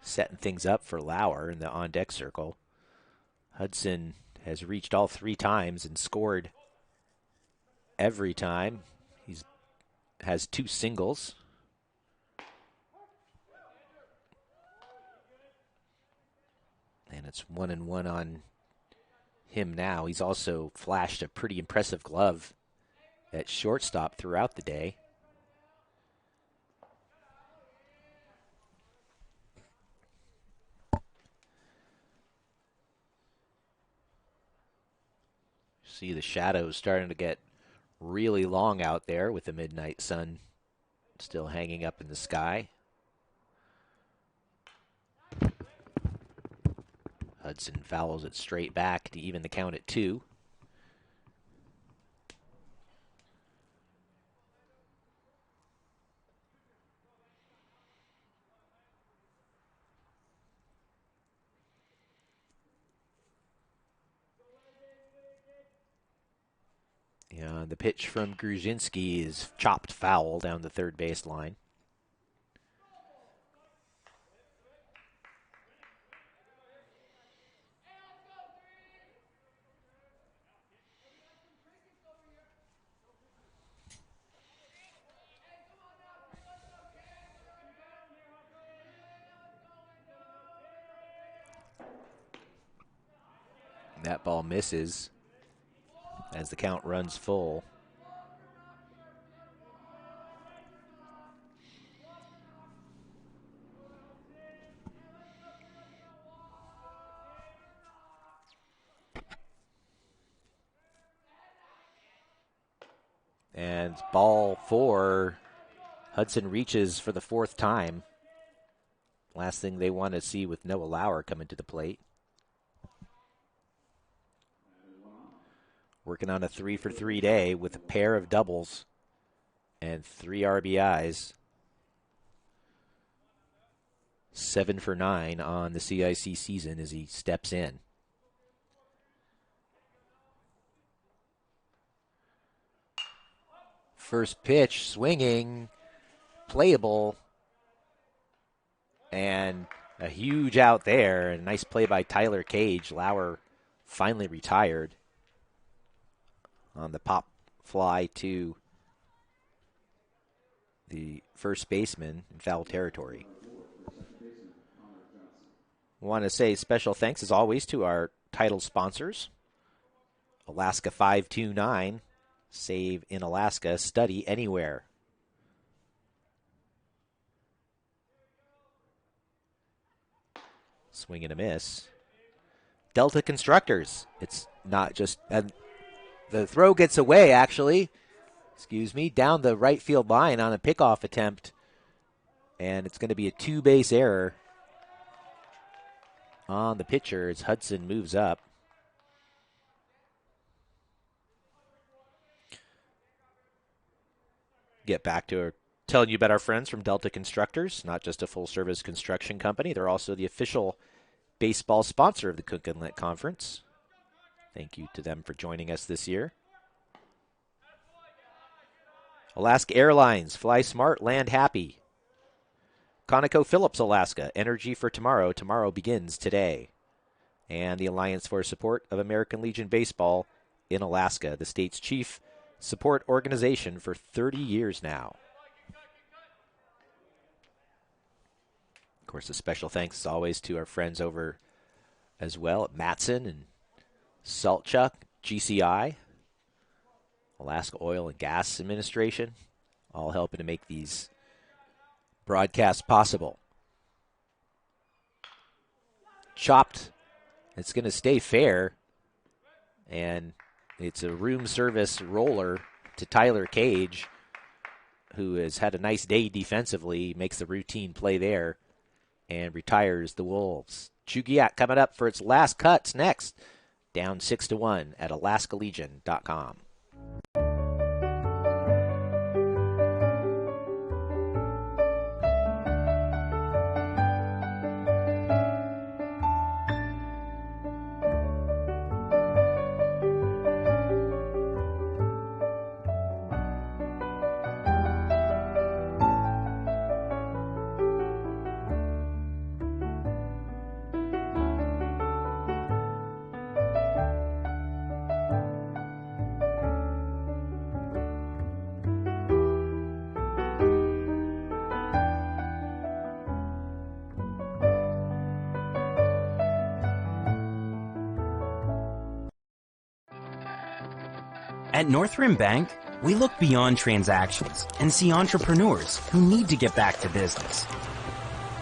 [SPEAKER 2] Setting things up for Lauer in the on-deck circle. Hudson has reached all 3 times and scored every time. He has 2 singles. And it's 1-1 on him now. He's also flashed a pretty impressive glove at shortstop throughout the day. See the shadows starting to get really long out there with the midnight sun still hanging up in the sky. Hudson fouls it straight back to even the count at 2. Yeah, the pitch from Gruszinski is chopped foul down the third base line. That ball misses as the count runs full. And ball 4. Hudson reaches for the 4th time. Last thing they want to see with Noah Lauer coming to the plate. Working on a 3-for-3 day with a pair of doubles and 3 RBIs. 7 for 9 on the CIC season as he steps in. First pitch, swinging, playable, and a huge out there. A nice play by Tyler Cage. Lauer finally retired on the pop fly to the first baseman in foul territory. Want to say special thanks, as always, to our title sponsors. Alaska 529, save in Alaska, study anywhere. Swing and a miss. Delta Constructors. It's not just... the throw gets away, actually. Excuse me. Down the right field line on a pickoff attempt. And it's going to be a two-base error on the pitcher as Hudson moves up. Get back to telling you about our friends from Delta Constructors, not just a full-service construction company. They're also the official baseball sponsor of the Cook Inlet Conference. Thank you to them for joining us this year. Alaska Airlines, fly smart, land happy. ConocoPhillips Alaska, energy for tomorrow. Tomorrow begins today. And the Alliance for Support of American Legion Baseball in Alaska, the state's chief support organization for 30 years now. Of course, a special thanks, as always, to our friends over as well at Matson and Saltchuk, GCI, Alaska Oil and Gas Administration, all helping to make these broadcasts possible. Chopped. It's going to stay fair. And it's a room service roller to Tyler Cage, who has had a nice day defensively, makes the routine play there, and retires the Wolves. Chugiak coming up for its last cuts next. Down 6-1 at alaskalegion.com.
[SPEAKER 9] At Northrim Bank, we look beyond transactions and see entrepreneurs who need to get back to business.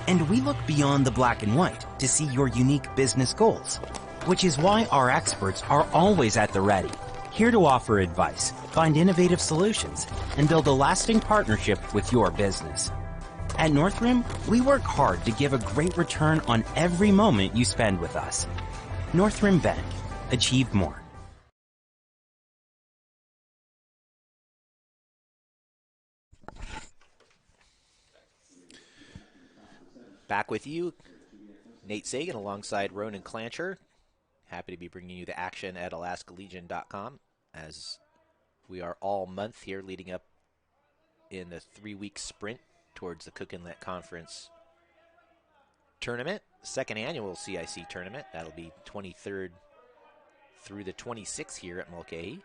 [SPEAKER 9] And we look beyond the black and white to see your unique business goals, which is why our experts are always at the ready, here to offer advice, find innovative solutions, and build a lasting partnership with your business. At Northrim, we work hard to give a great return on every moment you spend with us. Northrim Bank. Achieve more.
[SPEAKER 2] Back with you, Nate Sagan alongside Ronan Clancher. Happy to be bringing you the action at alaskalegion.com as we are all month here leading up in the 3-week sprint towards the Cook Inlet Conference tournament, second annual CIC tournament. That'll be 23rd through the 26th here at Mulcahy.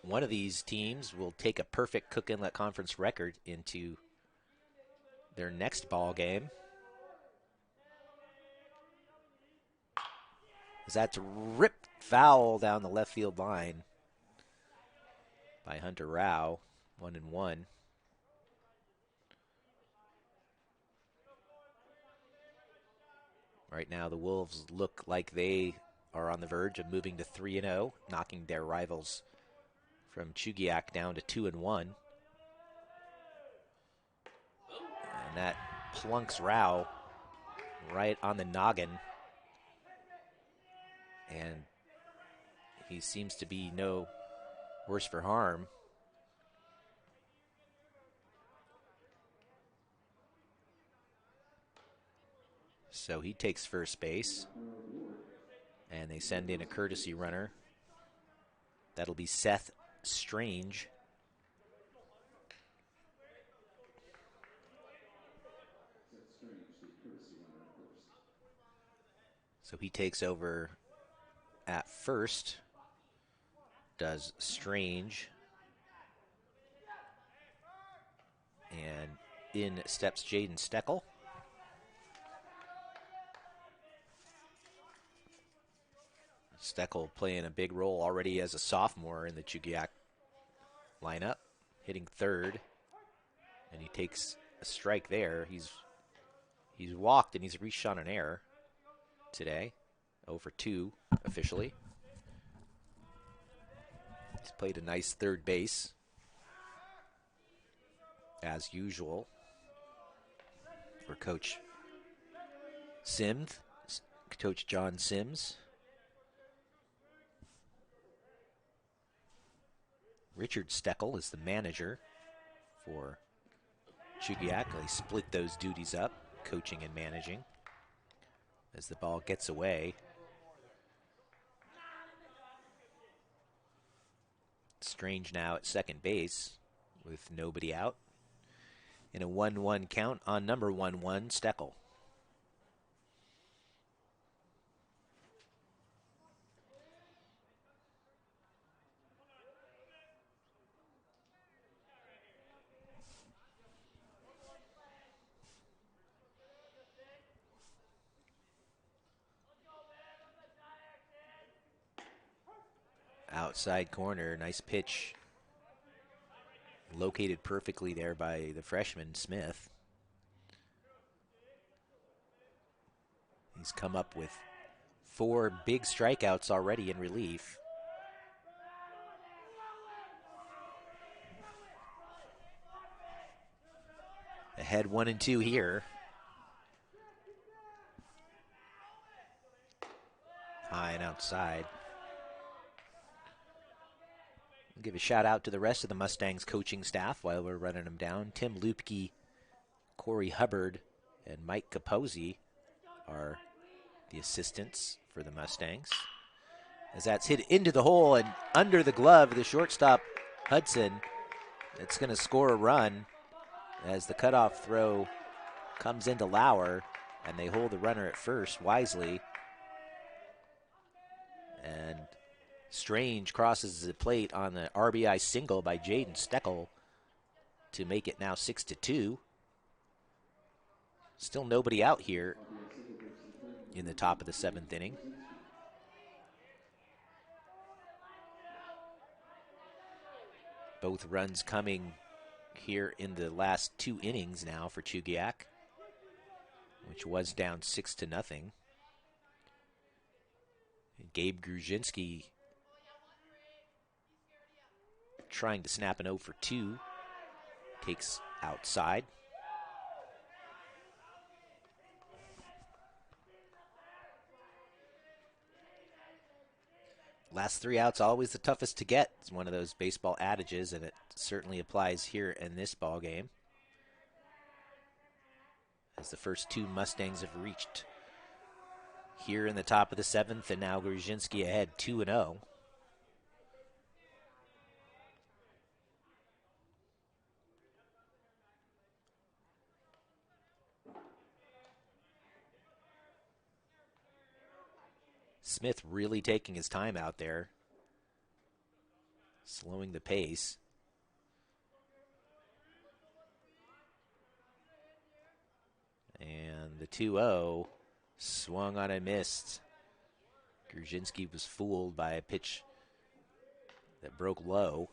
[SPEAKER 2] One of these teams will take a perfect Cook Inlet Conference record into their next ball game. As that's ripped foul down the left field line by Hunter Rao, 1-1. Right now the Wolves look like they are on the verge of moving to 3-0, knocking their rivals from Chugiak down to 2-1. And that plunks Rao right on the noggin. And he seems to be no worse for harm. So he takes first base. And they send in a courtesy runner. That'll be Seth Strange. So he takes over at first, does Strange, and in steps Jaden Steckel. Steckel playing a big role already as a sophomore in the Chugiak lineup, hitting third, and he takes a strike there. He's walked and he's reached on an error today, 0 for 2 officially. He's played a nice third base, as usual, for Coach Sims, Coach John Sims. Richard Steckel is the manager for Chugiak. They split those duties up, coaching and managing, as the ball gets away. Strange now at second base with nobody out. In a 1-1 count on number 1-1, Steckel. Outside corner, nice pitch. Located perfectly there by the freshman, Smith. He's come up with 4 big strikeouts already in relief. Ahead 1-2 here. High and outside. I'll give a shout out to the rest of the Mustangs coaching staff while we're running them down. Tim Lupke, Corey Hubbard, and Mike Capozzi are the assistants for the Mustangs. As that's hit into the hole and under the glove of the shortstop, Hudson. It's going to score a run as the cutoff throw comes into Lauer, and they hold the runner at first wisely. And Strange crosses the plate on the RBI single by Jaden Steckel to make it now 6-2. Still nobody out here in the top of the 7th inning. Both runs coming here in the last 2 innings now for Chugiak, which was down 6-0. Gabe Gruzinski trying to snap an 0 for 2. Takes outside. Last 3 outs always the toughest to get. It's one of those baseball adages, and it certainly applies here in this ball game, as the first 2 Mustangs have reached here in the top of the 7th, and now Gruzinski ahead 2-0. Smith really taking his time out there, slowing the pace. And the 2-0 swung on and missed. Gruzinski was fooled by a pitch that broke low.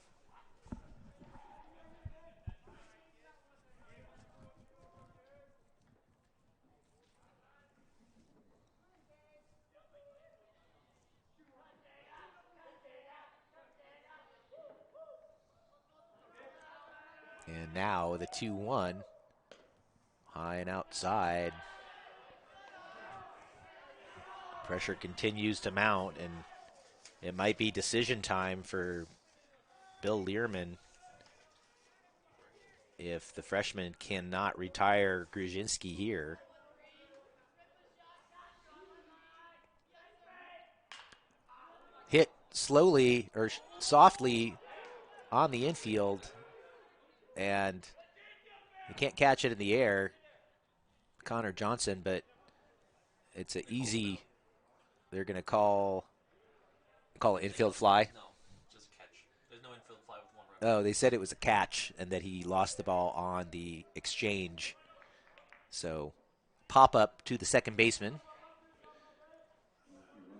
[SPEAKER 2] And now the 2-1, high and outside. Pressure continues to mount, and it might be decision time for Bill Learman if the freshman cannot retire Gruzinski here. Hit slowly or softly on the infield, and you can't catch it in the air. Connor Johnson, but it's an easy. They're going to call it infield fly.
[SPEAKER 8] No, just catch. There's no infield fly with one run.
[SPEAKER 2] Oh, they said it was a catch and that he lost the ball on the exchange. So, pop up to the second baseman.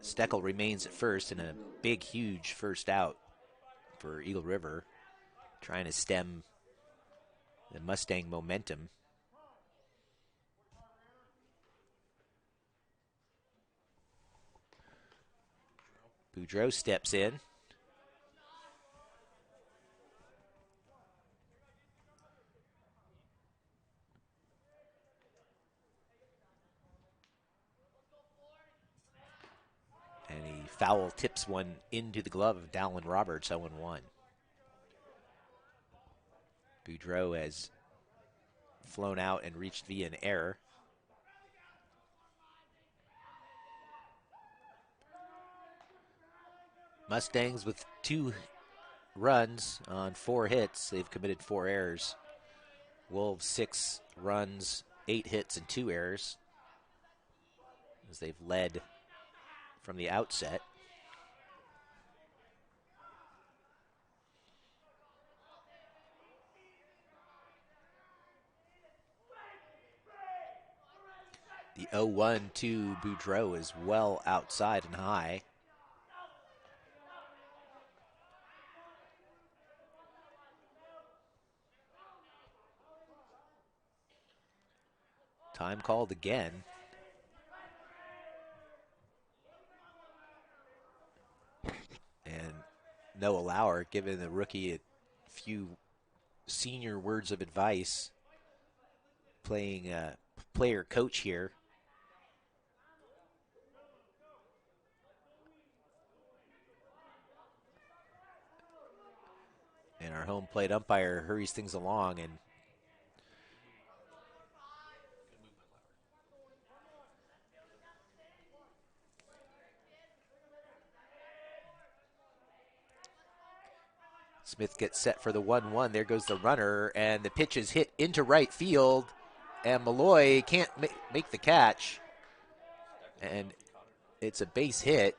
[SPEAKER 2] Steckel remains at first in a big, huge first out for Eagle River, trying to stem the Mustang momentum. Boudreau steps in. And he foul tips one into the glove of Dalton Roberts, 0-1. Boudreau has flown out and reached via an error. Mustangs with 2 runs on 4 hits. They've committed 4 errors. Wolves 6 runs, 8 hits, and 2 errors, as they've led from the outset. The 0-1 to Boudreau is well outside and high. Time called again. And Noah Lauer giving the rookie a few senior words of advice, playing player coach here. And our home plate umpire hurries things along, and Smith gets set for the 1-1. There goes the runner, and the pitch is hit into right field, and Malloy can't make the catch, and it's a base hit.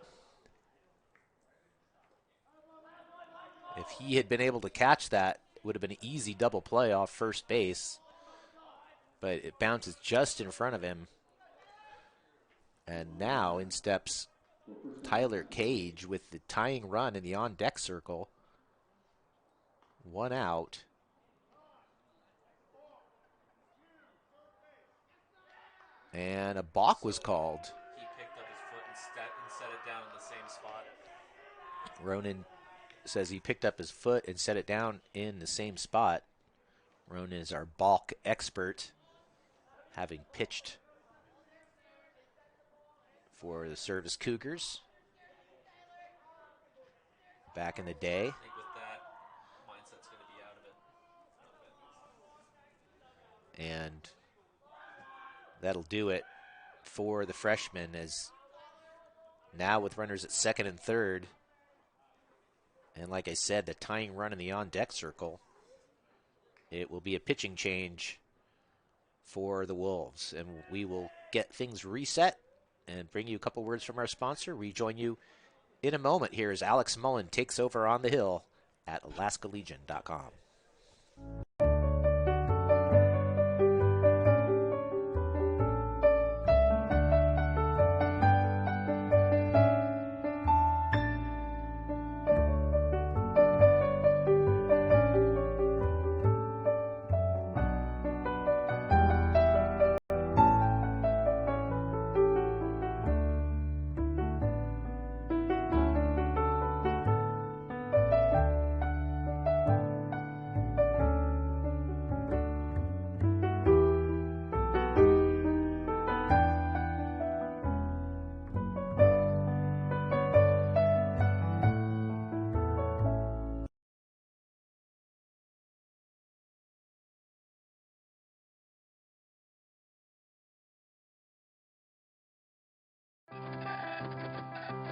[SPEAKER 2] If he had been able to catch that, it would have been an easy double play off first base, but it bounces just in front of him. And now in steps Tyler Cage with the tying run in the on-deck circle. 1 out. And a balk was called.
[SPEAKER 8] He picked up his foot and set it down in the same spot.
[SPEAKER 2] Ronan says he picked up his foot and set it down in the same spot. Ronan is our balk expert, having pitched for the Service Cougars back in the day.
[SPEAKER 8] I think with that, mindset's going to be out of it.
[SPEAKER 2] And that'll do it for the freshman, as now with runners at second and third, and like I said, the tying run in the on-deck circle, it will be a pitching change for the Wolves. And we will get things reset and bring you a couple words from our sponsor. We join you in a moment here as Alex Mullin takes over on the hill at AlaskaLegion.com.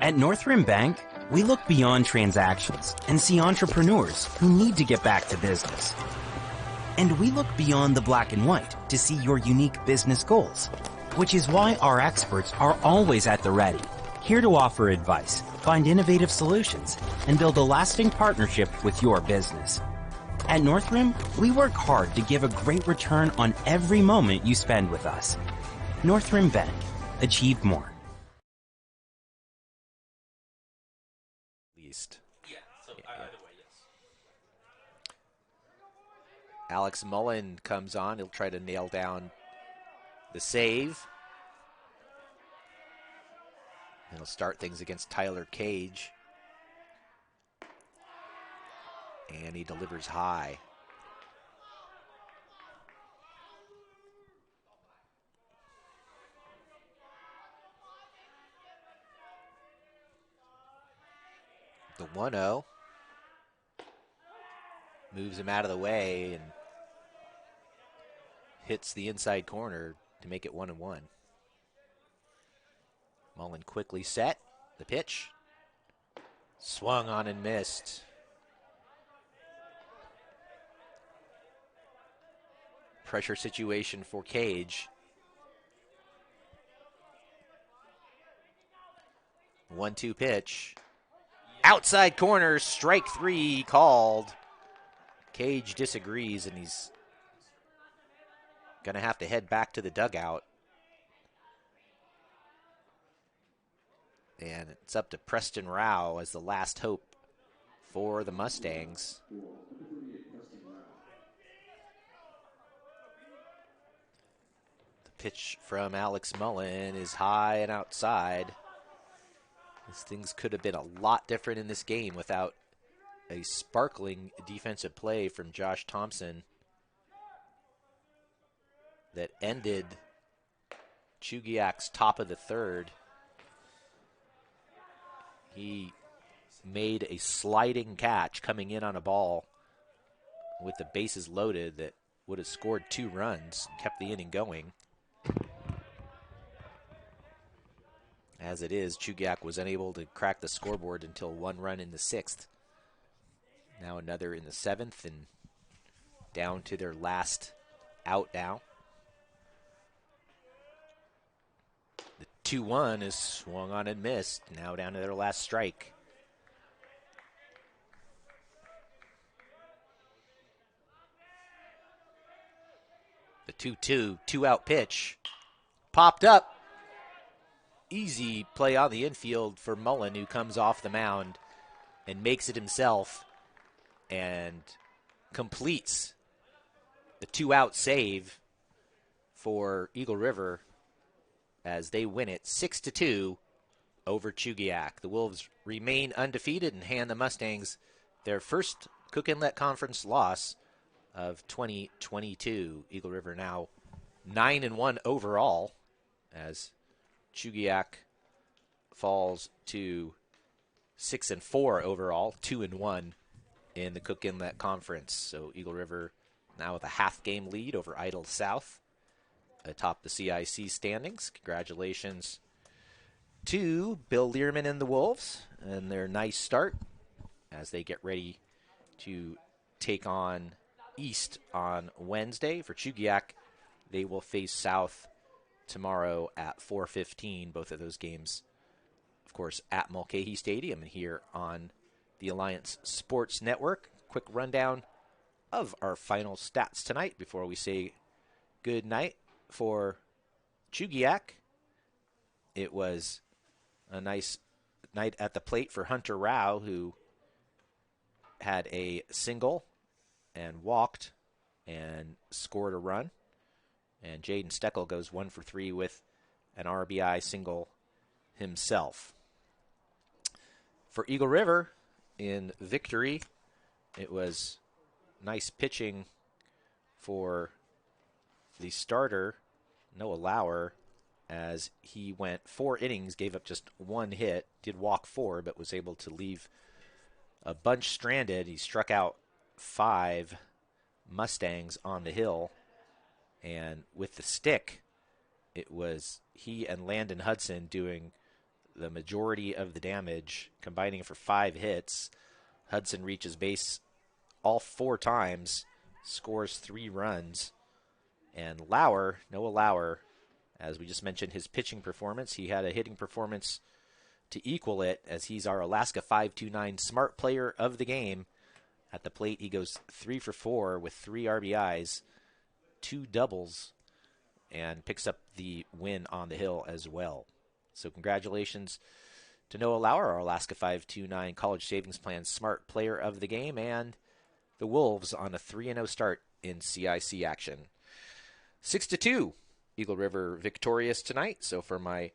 [SPEAKER 9] At North Rim Bank, we look beyond transactions and see entrepreneurs who need to get back to business. And we look beyond the black and white to see your unique business goals, which is why our experts are always at the ready, here to offer advice, find innovative solutions, and build a lasting partnership with your business. At Northrim, we work hard to give a great return on every moment you spend with us. Northrim Bank. Achieve more.
[SPEAKER 2] Least. Alex Mullin comes on. He'll try to nail down the save. And he'll start things against Tyler Cage. And he delivers high. The 1-0 moves him out of the way and hits the inside corner to make it 1-1. Mullin quickly set the pitch. Swung on and missed. Pressure situation for Cage. 1-2 pitch. Outside corner, strike 3 called. Cage disagrees, and he's going to have to head back to the dugout. And it's up to Preston Rao as the last hope for the Mustangs. The pitch from Alex Mullin is high and outside. Things could have been a lot different in this game without a sparkling defensive play from Josh Thompson that ended Chugiak's top of the third. He made a sliding catch coming in on a ball with the bases loaded that would have scored 2 runs, kept the inning going. As it is, Chugiak was unable to crack the scoreboard until 1 run in the 6th. Now another in the 7th, and down to their last out now. The 2-1 is swung on and missed. Now down to their last strike. The 2-2, 2-out pitch. Popped up. Easy play on the infield for Mullin, who comes off the mound and makes it himself and completes the 2-out save for Eagle River as they win it 6-2 over Chugiak. The Wolves remain undefeated and hand the Mustangs their first Cook Inlet Conference loss of 2022. Eagle River now 9-1 overall as Chugiak falls to 6-4 overall, 2-1 in the Cook Inlet Conference. So Eagle River now with a half-game lead over Idle South atop the CIC standings. Congratulations to Bill Learman and the Wolves and their nice start as they get ready to take on East on Wednesday. For Chugiak, they will face South tomorrow at 4:15. Both of those games, of course, at Mulcahy Stadium and here on the Alliance Sports Network. Quick rundown of our final stats tonight before we say good night for Chugiak. It was a nice night at the plate for Hunter Rao, who had a single and walked and scored a run. And Jaden Steckel goes 1 for 3 with an RBI single himself. For Eagle River, in victory, it was nice pitching for the starter, Noah Lauer, as he went 4 innings, gave up just 1 hit, did walk 4, but was able to leave a bunch stranded. He struck out 5 Mustangs on the hill. And with the stick, it was he and Landon Hudson doing the majority of the damage, combining for 5 hits. Hudson reaches base all 4 times, scores 3 runs. And Noah Lauer, as we just mentioned, his pitching performance, he had a hitting performance to equal it, as he's our Alaska 529 Smart Player of the Game. At the plate, he goes 3 for 4 with 3 RBIs, 2 doubles, and picks up the win on the hill as well. So congratulations to Noah Lauer, our Alaska 529 College Savings Plan Smart Player of the Game, and the Wolves on a 3-0 start in CIC action. 6-2, Eagle River victorious tonight. So for my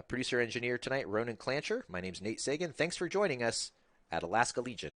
[SPEAKER 2] producer-engineer tonight, Ronan Clancher, my name's Nate Sagan. Thanks for joining us at Alaska Legion.